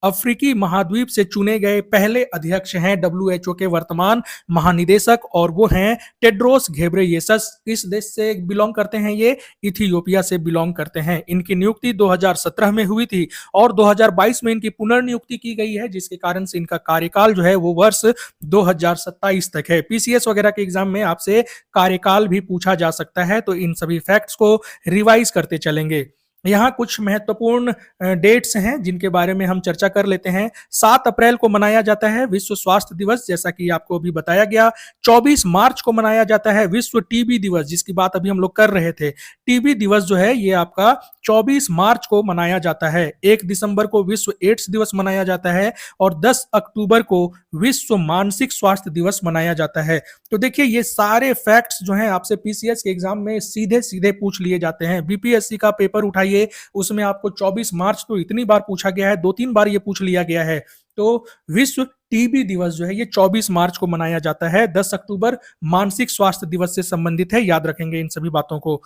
अफ्रीकी महाद्वीप से चुने गए पहले अध्यक्ष हैं डब्ल्यूएचओ के वर्तमान महानिदेशक, और वो हैं टेड्रोस घेब्रेयेसस। किस देश से बिलोंग करते हैं ये? इथियोपिया से बिलोंग करते हैं। इनकी नियुक्ति 2017 में हुई थी, और 2022 में इनकी पुनर्नियुक्ति की गई है, जिसके कारण से इनका कार्यकाल जो है वो वर्ष 2027 तक है। पीसीएस वगैरह के एग्जाम में आपसे कार्यकाल भी पूछा जा सकता है, तो इन सभी फैक्ट्स को रिवाइज करते चलेंगे। यहाँ कुछ महत्वपूर्ण डेट्स हैं जिनके बारे में हम चर्चा कर लेते हैं। 7 अप्रैल को मनाया जाता है विश्व स्वास्थ्य दिवस, जैसा कि आपको अभी बताया गया। 24 मार्च को मनाया जाता है विश्व टीबी दिवस, जिसकी बात अभी हम लोग कर रहे थे। टीबी दिवस जो है ये आपका 24 मार्च को मनाया जाता है। 1 दिसंबर को विश्व एड्स दिवस मनाया जाता है, और 10 अक्टूबर को विश्व मानसिक स्वास्थ्य दिवस मनाया जाता है। तो देखिए, ये सारे फैक्ट्स जो हैं आपसे पीसीएस के एग्जाम में सीधे सीधे पूछ लिए जाते हैं। बीपीएससी का पेपर उठाइए, उसमें आपको 24 मार्च तो इतनी बार पूछा गया है, 2-3 बार ये पूछ लिया गया है। तो विश्व टीबी दिवस जो है ये 24 मार्च को मनाया जाता है। 10 अक्टूबर मानसिक स्वास्थ्य दिवस से संबंधित है, याद रखेंगे इन सभी बातों को।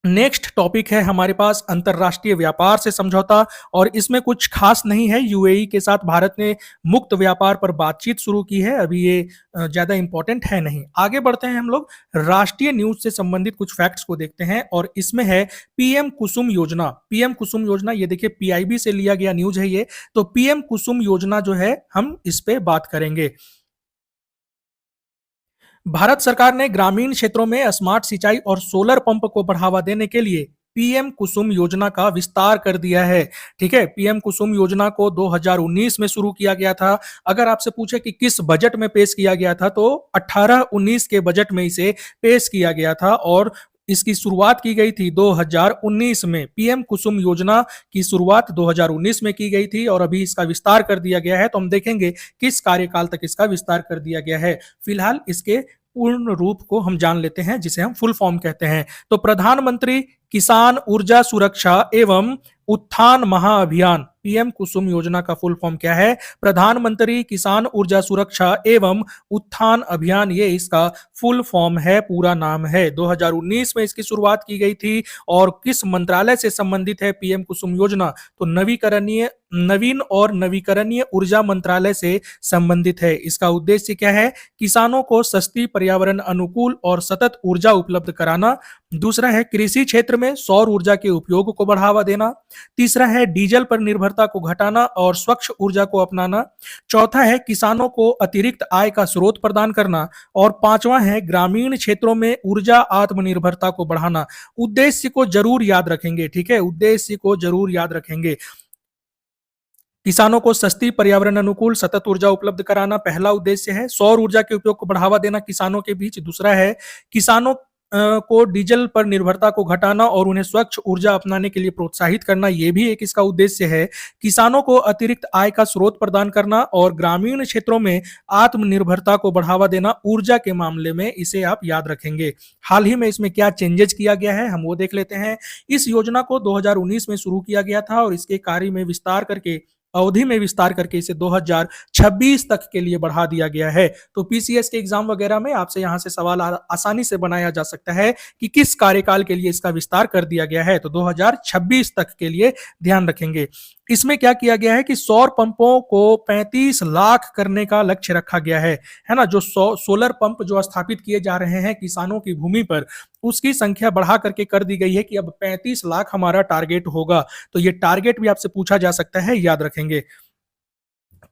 नेक्स्ट टॉपिक है हमारे पास अंतरराष्ट्रीय व्यापार से समझौता, और इसमें कुछ खास नहीं है। यूएई के साथ भारत ने मुक्त व्यापार पर बातचीत शुरू की है, अभी ये ज्यादा इंपॉर्टेंट है नहीं। आगे बढ़ते हैं हम लोग, राष्ट्रीय न्यूज से संबंधित कुछ फैक्ट्स को देखते हैं, और इसमें है पीएम कुसुम योजना। पीएम कुसुम योजना, ये देखिए पीआईबी से लिया गया न्यूज है ये। तो पीएम कुसुम योजना जो है, हम इस पे बात करेंगे। भारत सरकार ने ग्रामीण क्षेत्रों में स्मार्ट सिंचाई और सोलर पंप को बढ़ावा देने के लिए पीएम कुसुम योजना का विस्तार कर दिया है। ठीक है, पीएम कुसुम योजना को 2019 में शुरू किया गया था। अगर आपसे पूछे कि किस बजट में पेश किया गया था, तो 18-19 के बजट में इसे पेश किया गया था, और इसकी शुरुआत की गई थी 2019 में। पीएम कुसुम योजना की शुरुआत 2019 में की गई थी, और अभी इसका विस्तार कर दिया गया है। तो हम देखेंगे किस कार्यकाल तक इसका विस्तार कर दिया गया है। फिलहाल इसके पूर्ण रूप को हम जान लेते हैं, जिसे हम फुल फॉर्म कहते हैं। तो प्रधानमंत्री किसान ऊर्जा सुरक्षा एवं उत्थान महाअभियान, पीएम कुसुम योजना का फुल फॉर्म क्या है? प्रधानमंत्री किसान ऊर्जा सुरक्षा एवं उत्थान अभियान, ये इसका फुल फॉर्म है, पूरा नाम है। 2019 में इसकी शुरुआत की गई थी, और किस मंत्रालय से संबंधित है पीएम कुसुम योजना? तो नवीन और नवीकरणीय ऊर्जा मंत्रालय से संबंधित है। इसका उद्देश्य क्या है? किसानों को सस्ती, पर्यावरण अनुकूल और सतत ऊर्जा उपलब्ध कराना। दूसरा है कृषि क्षेत्र में सौर ऊर्जा के उपयोग को बढ़ावा देना। तीसरा है डीजल पर निर्भरता को घटाना और स्वच्छ ऊर्जा को अपनाना। चौथा है किसानों को अतिरिक्त आय का स्रोत प्रदान करना। और पांचवा है ग्रामीण क्षेत्रों में ऊर्जा आत्मनिर्भरता को बढ़ाना। उद्देश्य को जरूर याद रखेंगे, ठीक है, उद्देश्य को जरूर याद रखेंगे। किसानों को सस्ती, पर्यावरण अनुकूल, सतत ऊर्जा उपलब्ध कराना पहला उद्देश्य है। सौर ऊर्जा के उपयोग को बढ़ावा देना किसानों के बीच दूसरा है। किसानों को डीजल पर निर्भरता को घटाना और उन्हें स्वच्छ ऊर्जा अपनाने के लिए प्रोत्साहित करना, यह भी एक इसका उद्देश्य है। किसानों को अतिरिक्त आय का स्रोत प्रदान करना, और ग्रामीण क्षेत्रों में आत्मनिर्भरता को बढ़ावा देना ऊर्जा के मामले में, इसे आप याद रखेंगे। हाल ही में इसमें क्या चेंजेस किया गया है, हम वो देख लेते हैं। इस योजना को 2019 में शुरू किया गया था, और इसके कार्य में विस्तार करके, अवधि में विस्तार करके इसे 2026 तक के लिए बढ़ा दिया गया है। तो पीसीएस के एग्जाम वगैरह में आपसे यहां से सवाल आसानी से बनाया जा सकता है कि किस कार्यकाल के लिए इसका विस्तार कर दिया गया है। तो 2026 तक के लिए ध्यान रखेंगे। इसमें क्या किया गया है कि सौर पंपों को 35 लाख करने का लक्ष्य रखा गया है ना। जो सोलर पंप जो स्थापित किए जा रहे हैं किसानों की भूमि पर, उसकी संख्या बढ़ा करके कर दी गई है कि अब 35 लाख हमारा टारगेट होगा। तो ये टारगेट भी आपसे पूछा जा सकता है, याद रखेंगे।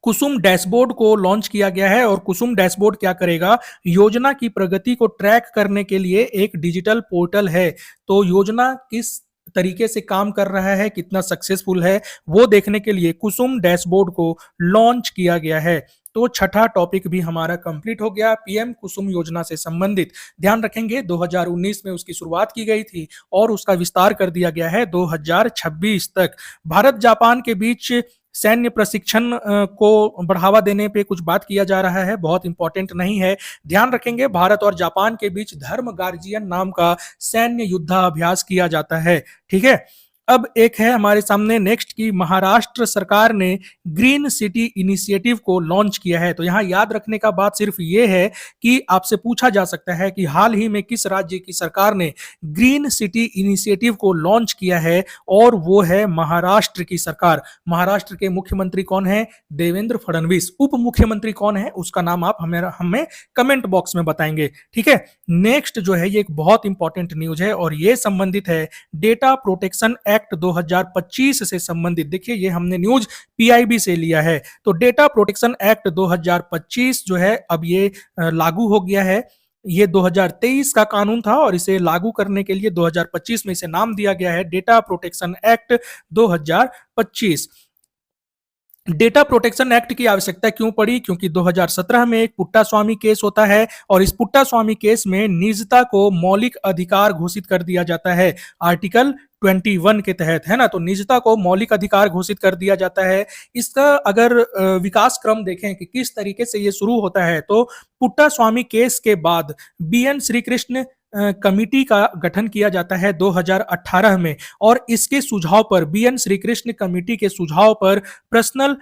कुसुम डैशबोर्ड को लॉन्च किया गया है, और कुसुम डैशबोर्ड क्या करेगा? योजना की प्रगति को ट्रैक करने के लिए एक डिजिटल पोर्टल है। तो योजना किस तरीके से काम कर रहा है, कितना सक्सेसफुल है, वो देखने के लिए कुसुम डैशबोर्ड को लॉन्च किया गया है। तो छठा टॉपिक भी हमारा कंप्लीट हो गया पीएम कुसुम योजना से संबंधित। ध्यान रखेंगे 2019 में उसकी शुरुआत की गई थी, और उसका विस्तार कर दिया गया है 2026 तक। भारत जापान के बीच सैन्य प्रशिक्षण को बढ़ावा देने पे कुछ बात किया जा रहा है, बहुत इंपॉर्टेंट नहीं है। ध्यान रखेंगे भारत और जापान के बीच धर्म गार्जियन नाम का सैन्य युद्धाभ्यास किया जाता है। ठीक है, अब एक है हमारे सामने नेक्स्ट की, महाराष्ट्र सरकार ने ग्रीन सिटी इनिशिएटिव को लॉन्च किया है। तो यहाँ याद रखने का बात सिर्फ ये है कि आपसे पूछा जा सकता है कि हाल ही में किस राज्य की सरकार ने ग्रीन सिटी इनिशिएटिव को लॉन्च किया है, और वो है महाराष्ट्र की सरकार। महाराष्ट्र के मुख्यमंत्री कौन है? देवेंद्र फडणवीस। उप मुख्यमंत्री कौन है, उसका नाम आप हमें कमेंट बॉक्स में बताएंगे। ठीक है, नेक्स्ट जो है ये एक बहुत इंपॉर्टेंट न्यूज है, और ये संबंधित है डेटा प्रोटेक्शन एक्ट 2025 से संबंधित। देखिए ये हमने न्यूज पीआईबी से लिया है। तो डेटा प्रोटेक्शन एक्ट 2025 जो है अब ये लागू हो गया है। ये 2023 का कानून था, और इसे लागू करने के लिए 2025 में इसे नाम दिया गया है data protection act 2025। Data protection act की आवश्यकता क्यों पड़ी? क्योंकि 2017 में एक पुट्टा स्वामी केस होता है, और इस पुट्टा स्वामी केस में निजता को मौलिक अधिकार घोषित कर दिया जाता है आर्टिकल 21 के तहत, है ना। तो निजता को मौलिक अधिकार घोषित कर दिया जाता है। इसका अगर विकास क्रम देखें कि किस तरीके से ये शुरू होता है, तो पुट्टा स्वामी केस के बाद बीएन श्रीकृष्ण कमिटी का गठन किया जाता है 2018 में, और इसके सुझाव पर, बीएन श्रीकृष्ण कमेटी के सुझाव पर पर्सनल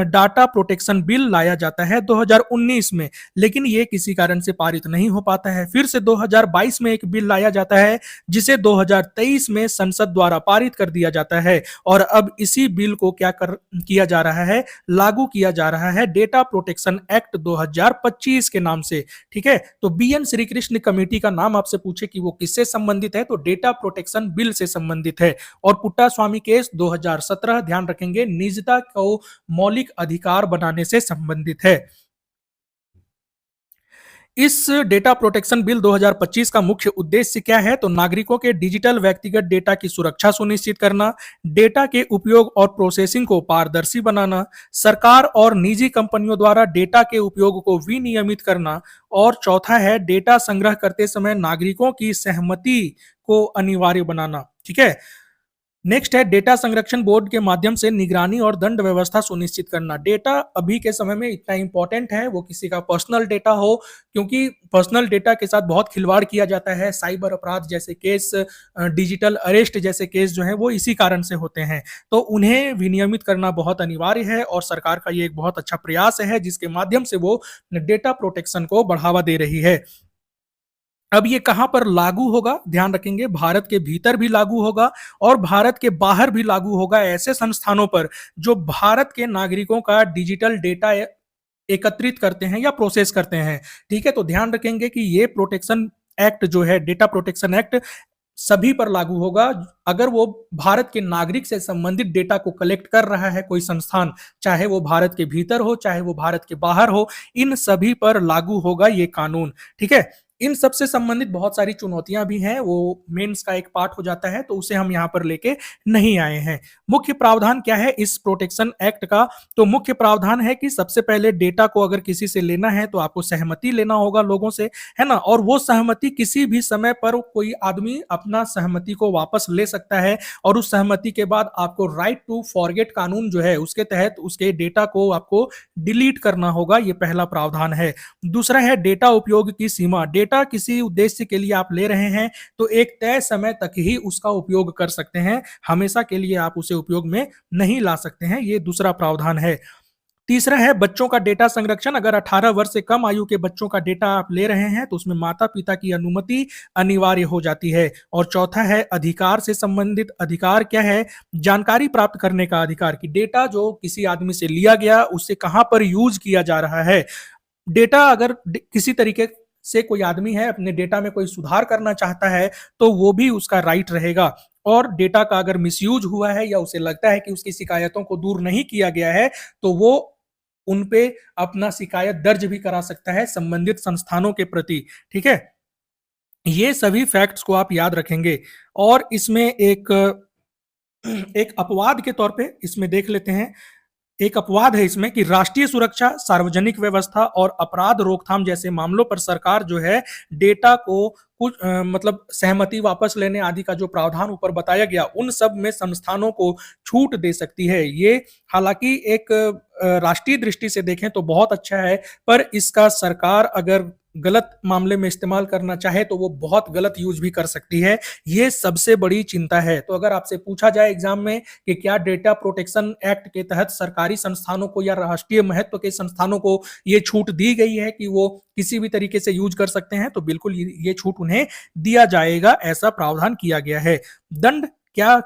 डाटा प्रोटेक्शन बिल लाया जाता है 2019 में, लेकिन ये किसी कारण से पारित नहीं हो पाता है। फिर से 2022 में एक बिल लाया जाता है जिसे 2023 में संसद द्वारा पारित कर दिया जाता है, और अब इसी बिल को किया जा रहा है, लागू किया जा रहा है डेटा प्रोटेक्शन एक्ट 2025 के नाम से। ठीक है, तो बीएन श्रीकृष्ण कमेटी का नाम आपसे पूछे कि वो किससे संबंधित है, तो डेटा प्रोटेक्शन बिल से संबंधित है। और पुट्टास्वामी केस 2017, ध्यान रखेंगे, निजता को मौलिक अधिकार बनाने से संबंधित है। इस डेटा प्रोटेक्शन बिल 2025 का मुख्य उद्देश्य क्या है, तो नागरिकों के डिजिटल व्यक्तिगत डेटा की सुरक्षा सुनिश्चित करना, डेटा के उपयोग और प्रोसेसिंग को पारदर्शी बनाना, सरकार और निजी कंपनियों द्वारा डेटा के उपयोग को विनियमित करना, और चौथा है डेटा संग्रह करते समय नागरिकों की सहमति को अनिवार्य बनाना। ठीक है, नेक्स्ट है डेटा संरक्षण बोर्ड के माध्यम से निगरानी और दंड व्यवस्था सुनिश्चित करना। डेटा अभी के समय में इतना इंपॉर्टेंट है, वो किसी का पर्सनल डेटा हो, क्योंकि पर्सनल डेटा के साथ बहुत खिलवाड़ किया जाता है। साइबर अपराध जैसे केस, डिजिटल अरेस्ट जैसे केस जो है वो इसी कारण से होते हैं, तो उन्हें विनियमित करना बहुत अनिवार्य है, और सरकार का ये एक बहुत अच्छा प्रयास है जिसके माध्यम से वो डेटा प्रोटेक्शन को बढ़ावा दे रही है। अब ये कहां पर लागू होगा, ध्यान रखेंगे, भारत के भीतर भी लागू होगा और भारत के बाहर भी लागू होगा, ऐसे संस्थानों पर जो भारत के नागरिकों का डिजिटल डेटा एकत्रित करते हैं या प्रोसेस करते हैं। ठीक है, तो ध्यान रखेंगे कि ये प्रोटेक्शन एक्ट जो है, डेटा प्रोटेक्शन एक्ट, सभी पर लागू होगा। अगर वो भारत के नागरिक से संबंधित डेटा को कलेक्ट कर रहा है कोई संस्थान, चाहे वो भारत के भीतर हो चाहे वो भारत के बाहर हो, इन सभी पर लागू होगा ये कानून। ठीक है, इन सब से संबंधित बहुत सारी चुनौतियां भी हैं, वो मेंस का एक पार्ट हो जाता है, तो उसे हम यहाँ पर लेके नहीं आए हैं। मुख्य प्रावधान क्या है इस प्रोटेक्शन एक्ट का, तो मुख्य प्रावधान है कि सबसे पहले डेटा को अगर किसी से लेना है तो आपको सहमति लेना होगा लोगों से, है ना, और वो सहमति किसी भी समय पर कोई आदमी अपना सहमति को वापस ले सकता है, और उस सहमति के बाद आपको राइट टू फॉरगेट कानून जो है उसके तहत उसके डेटा को आपको डिलीट करना होगा, ये पहला प्रावधान है। दूसरा है डेटा उपयोग की सीमा। डेटा किसी उद्देश्य के लिए आप ले रहे हैं तो एक तय समय तक ही उसका उपयोग कर सकते हैं, हमेशा के लिए आप उसे उपयोग में नहीं ला सकते हैं, ये दूसरा प्रावधान है। तीसरा है बच्चों का डेटा संरक्षण। अगर 18 वर्ष से कम आयु के बच्चों का डेटा आप ले रहे हैं तो उसमें माता पिता की अनुमति अनिवार्य हो जाती है। और चौथा है अधिकार से संबंधित। अधिकार क्या है, जानकारी प्राप्त करने का अधिकार, कि डेटा जो किसी आदमी से लिया गया उससे कहां पर यूज किया जा रहा है। डेटा अगर किसी तरीके से कोई आदमी है अपने डेटा में कोई सुधार करना चाहता है तो वो भी उसका राइट रहेगा, और डेटा का अगर मिसयूज हुआ है या उसे लगता है कि उसकी शिकायतों को दूर नहीं किया गया है तो वो उन पे अपना शिकायत दर्ज भी करा सकता है संबंधित संस्थानों के प्रति। ठीक है, ये सभी फैक्ट्स को आप याद रखेंगे। और इसमें एक एक अपवाद के तौर पे इसमें देख लेते हैं, एक अपवाद है इसमें कि राष्ट्रीय सुरक्षा, सार्वजनिक व्यवस्था और अपराध रोकथाम जैसे मामलों पर सरकार जो है डेटा को कुछ मतलब सहमति वापस लेने आदि का जो प्रावधान ऊपर बताया गया उन सब में संस्थानों को छूट दे सकती है। ये हालांकि एक राष्ट्रीय दृष्टि से देखें तो बहुत अच्छा है, पर इसका सरकार अगर गलत मामले में इस्तेमाल करना चाहे तो वो बहुत गलत यूज भी कर सकती है, ये सबसे बड़ी चिंता है। तो अगर आपसे पूछा जाए एग्जाम में कि क्या डेटा प्रोटेक्शन एक्ट के तहत सरकारी संस्थानों को या राष्ट्रीय महत्व के संस्थानों को ये छूट दी गई है कि वो किसी भी तरीके से यूज कर सकते हैं, तो बिल्कुल ये छूट उन्हें दिया जाएगा, ऐसा प्रावधान किया गया है। दंड क्या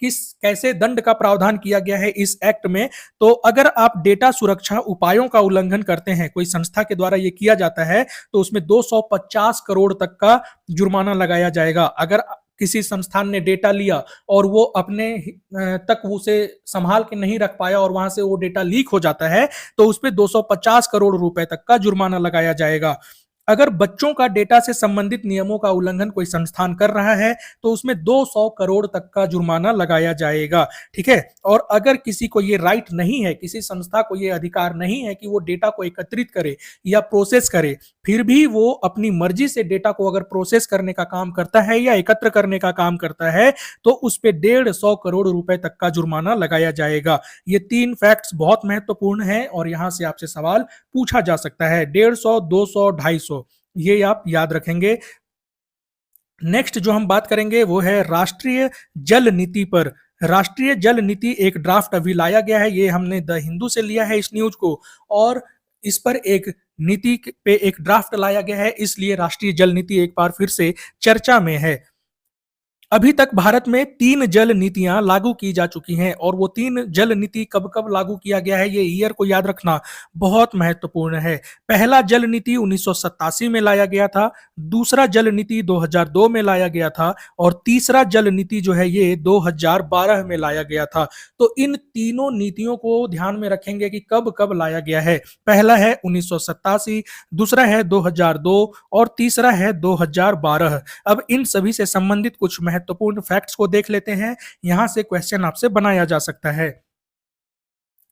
कैसे दंड का प्रावधान किया गया है इस एक्ट में, तो अगर आप डेटा सुरक्षा उपायों का उल्लंघन करते हैं, कोई संस्था के द्वारा ये किया जाता है, तो उसमें 250 करोड़ तक का जुर्माना लगाया जाएगा। अगर किसी संस्थान ने डेटा लिया और वो अपने तक उसे संभाल के नहीं रख पाया और वहां से वो डेटा लीक हो जाता है तो उस पर 250 करोड़ रुपए तक का जुर्माना लगाया जाएगा। अगर बच्चों का डेटा से संबंधित नियमों का उल्लंघन कोई संस्थान कर रहा है तो उसमें 200 करोड़ तक का जुर्माना लगाया जाएगा। ठीक है, और अगर किसी को ये राइट नहीं है, किसी संस्था को ये अधिकार नहीं है कि वो डेटा को एकत्रित करे या प्रोसेस करे, फिर भी वो अपनी मर्जी से डेटा को अगर प्रोसेस करने का काम करता है या एकत्र करने का काम करता है तो उस पर 150 करोड़ रुपए तक का जुर्माना लगाया जाएगा। ये 3 फैक्ट्स बहुत महत्वपूर्ण है और यहां से आपसे सवाल पूछा जा सकता है। 150, 200, 250, ये आप याद रखेंगे। नेक्स्ट जो हम बात करेंगे वो है राष्ट्रीय जल नीति पर। राष्ट्रीय जल नीति एक ड्राफ्ट अभी लाया गया है, ये हमने द हिंदू से लिया है इस न्यूज को, और इस पर एक नीति पे एक ड्राफ्ट लाया गया है, इसलिए राष्ट्रीय जल नीति एक बार फिर से चर्चा में है। अभी तक भारत में 3 जल नीतियां लागू की जा चुकी हैं, और वो 3 जल नीति कब कब लागू किया गया है, ये ईयर को याद रखना बहुत महत्वपूर्ण है। पहला जल नीति 1987 में लाया गया था, दूसरा जल नीति 2002 में लाया गया था, और तीसरा जल नीति जो है ये 2012 में लाया गया था। तो इन तीनों नीतियों को ध्यान में रखेंगे कि कब कब लाया गया है। पहला है 1987, दूसरा है 2002 और तीसरा है 2012। अब इन सभी से संबंधित कुछ महत्वपूर्ण फैक्ट्स को देख लेते हैं, यहां से क्वेश्चन आपसे बनाया जा सकता है।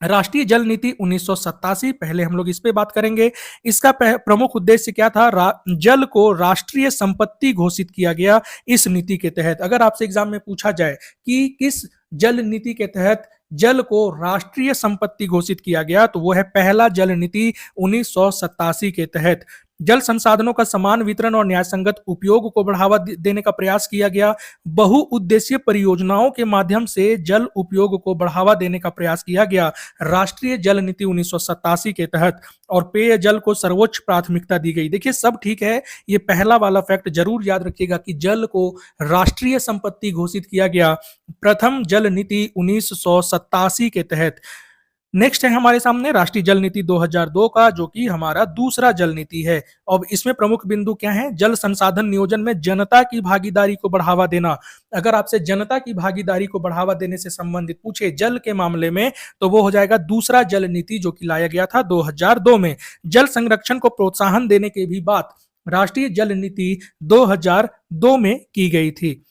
राष्ट्रीय जल नीति 1987, पहले हम लोग इस पे बात करेंगे। इसका प्रमुख उद्देश्य क्या था? जल को राष्ट्रीय संपत्ति घोषित किया गया इस नीति के तहत। अगर आपसे एग्जाम में पूछा जाए कि किस जल नीति के तहत जल को राष्ट्रीय संपत्ति घोषित किया गया, तो वो है पहला जल नीति 1987 के तहत। जल संसाधनों का समान वितरण और न्यायसंगत उपयोग को बढ़ावा देने का प्रयास किया गया। बहुउद्देशीय परियोजनाओं के माध्यम से जल उपयोग को बढ़ावा देने का प्रयास किया गया राष्ट्रीय जल नीति 1987 के तहत, और पेयजल को सर्वोच्च प्राथमिकता दी गई। देखिए सब ठीक है, ये पहला वाला फैक्ट जरूर याद रखिएगा कि जल को राष्ट्रीय संपत्ति घोषित किया गया प्रथम जल नीति 1987 के तहत। नेक्स्ट है हमारे सामने राष्ट्रीय जल नीति 2002 का, जो कि हमारा दूसरा जल नीति है। अब इसमें प्रमुख बिंदु क्या है? जल संसाधन नियोजन में जनता की भागीदारी को बढ़ावा देना। अगर आपसे जनता की भागीदारी को बढ़ावा देने से संबंधित पूछे जल के मामले में, तो वो हो जाएगा दूसरा जल नीति, जो कि लाया गया था 2002 में। जल संरक्षण को प्रोत्साहन देने की भी बात राष्ट्रीय जल नीति 2002 में की गई थी।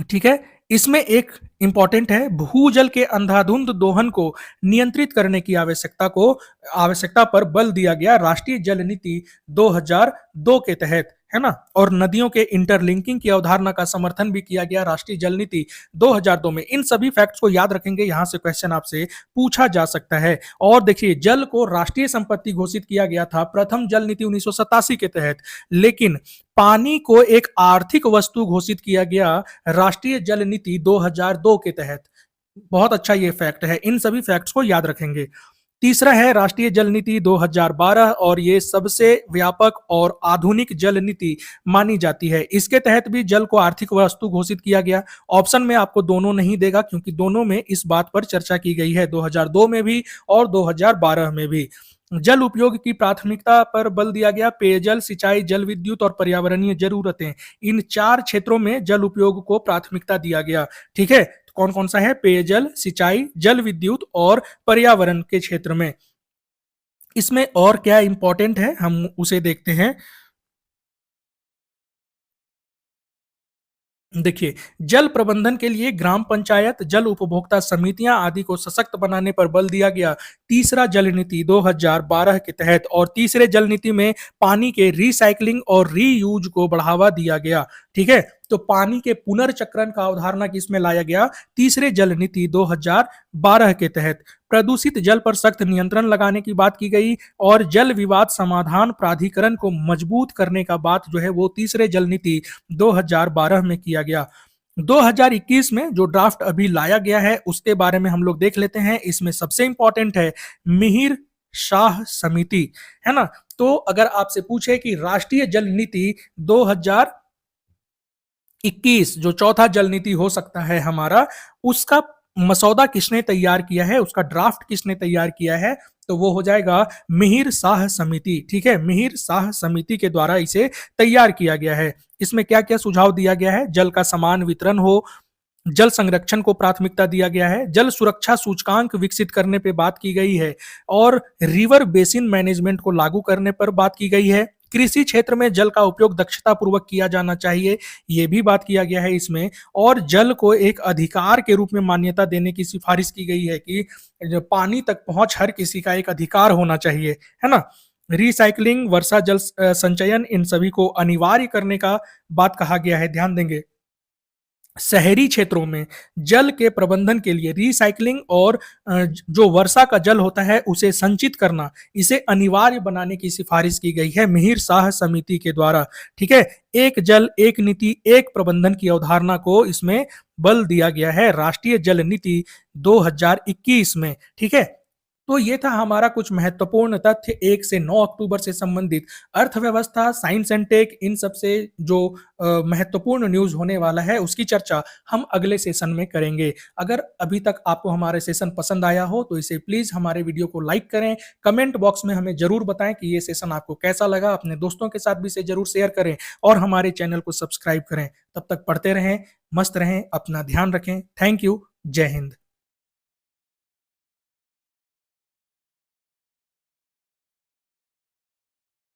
ठीक है, इसमें एक इंपॉर्टेंट है, भूजल के अंधाधुंध दोहन को नियंत्रित करने की आवश्यकता पर बल दिया गया राष्ट्रीय जल नीति 2002 के तहत, है ना। और नदियों के इंटरलिंकिंग की अवधारणा का समर्थन भी किया गया राष्ट्रीय जल नीति 2002 में। इन सभी फैक्ट्स को याद रखेंगे, यहां से क्वेश्चन आपसे पूछा जा सकता है। और देखिए, जल को राष्ट्रीय संपत्ति घोषित किया गया था प्रथम जल नीति 1987 के तहत, लेकिन पानी को एक आर्थिक वस्तु घोषित किया गया राष्ट्रीय जल नीति 2002 के तहत। बहुत अच्छा ये फैक्ट है, इन सभी फैक्ट्स को याद रखेंगे। तीसरा है राष्ट्रीय जल नीति 2012, और ये सबसे व्यापक और आधुनिक जल नीति मानी जाती है। इसके तहत भी जल को आर्थिक वस्तु घोषित किया गया। ऑप्शन में आपको दोनों नहीं देगा, क्योंकि दोनों में इस बात पर चर्चा की गई है, 2002 में भी और 2012 में भी। जल उपयोग की प्राथमिकता पर बल दिया गया। पेयजल, सिंचाई, जल विद्युत और पर्यावरणीय जरूरतें, इन 4 क्षेत्रों में जल उपयोग को प्राथमिकता दिया गया। ठीक है, कौन कौन सा है? पेयजल, सिंचाई, जल विद्युत और पर्यावरण के क्षेत्र में। इसमें और क्या इंपॉर्टेंट है, हम उसे देखते हैं। देखिए, जल प्रबंधन के लिए ग्राम पंचायत, जल उपभोक्ता समितियां आदि को सशक्त बनाने पर बल दिया गया तीसरा जल नीति 2012 के तहत। और तीसरे जल नीति में पानी के रिसाइकलिंग और रीयूज को बढ़ावा दिया गया। ठीक है, तो पानी के पुनर्चक्रण का अवधारणा किसमें लाया गया? तीसरे जल नीति 2012 के तहत। प्रदूषित जल पर सख्त नियंत्रण लगाने की बात की गई, और जल विवाद समाधान प्राधिकरण को मजबूत करने का बात जो है वो तीसरे जल नीति 2012 में किया गया। 2021 में जो ड्राफ्ट अभी लाया गया है उसके बारे में हम लोग देख लेते हैं। इसमें सबसे इंपॉर्टेंट है मिहिर शाह समिति, है ना। तो अगर आपसे पूछे कि राष्ट्रीय जल नीति 2021 जो चौथा जल नीति हो सकता है हमारा, उसका मसौदा किसने तैयार किया है, उसका ड्राफ्ट किसने तैयार किया है, तो वो हो जाएगा मिहिर शाह समिति। ठीक है, मिहिर शाह समिति के द्वारा इसे तैयार किया गया है। इसमें क्या क्या सुझाव दिया गया है? जल का समान वितरण हो, जल संरक्षण को प्राथमिकता दिया गया है, जल सुरक्षा सूचकांक विकसित करने पे बात की गई है, और रिवर बेसिन मैनेजमेंट को लागू करने पर बात की गई है। कृषि क्षेत्र में जल का उपयोग दक्षता पूर्वक किया जाना चाहिए, ये भी बात किया गया है इसमें। और जल को एक अधिकार के रूप में मान्यता देने की सिफारिश की गई है कि जो पानी तक पहुंच हर किसी का एक अधिकार होना चाहिए, है ना। रिसाइकलिंग, वर्षा जल संचयन, इन सभी को अनिवार्य करने का बात कहा गया है, ध्यान देंगे। शहरी क्षेत्रों में जल के प्रबंधन के लिए रिसाइकलिंग और जो वर्षा का जल होता है उसे संचित करना, इसे अनिवार्य बनाने की सिफारिश की गई है मिहिर शाह समिति के द्वारा। ठीक है, एक जल एक नीति एक प्रबंधन की अवधारणा को इसमें बल दिया गया है राष्ट्रीय जल नीति 2021 में। ठीक है, तो ये था हमारा कुछ महत्वपूर्ण तथ्य 1 से 9 अक्टूबर से संबंधित। अर्थव्यवस्था, साइंस एंड टेक, इन सब से जो महत्वपूर्ण न्यूज़ होने वाला है उसकी चर्चा हम अगले सेशन में करेंगे। अगर अभी तक आपको हमारे सेशन पसंद आया हो तो इसे प्लीज़ हमारे वीडियो को लाइक करें, कमेंट बॉक्स में हमें ज़रूर बताएं कि ये सेशन आपको कैसा लगा, अपने दोस्तों के साथ भी इसे ज़रूर शेयर करें और हमारे चैनल को सब्सक्राइब करें। तब तक पढ़ते रहें, मस्त रहें, अपना ध्यान रखें। Thank you. जय हिंद।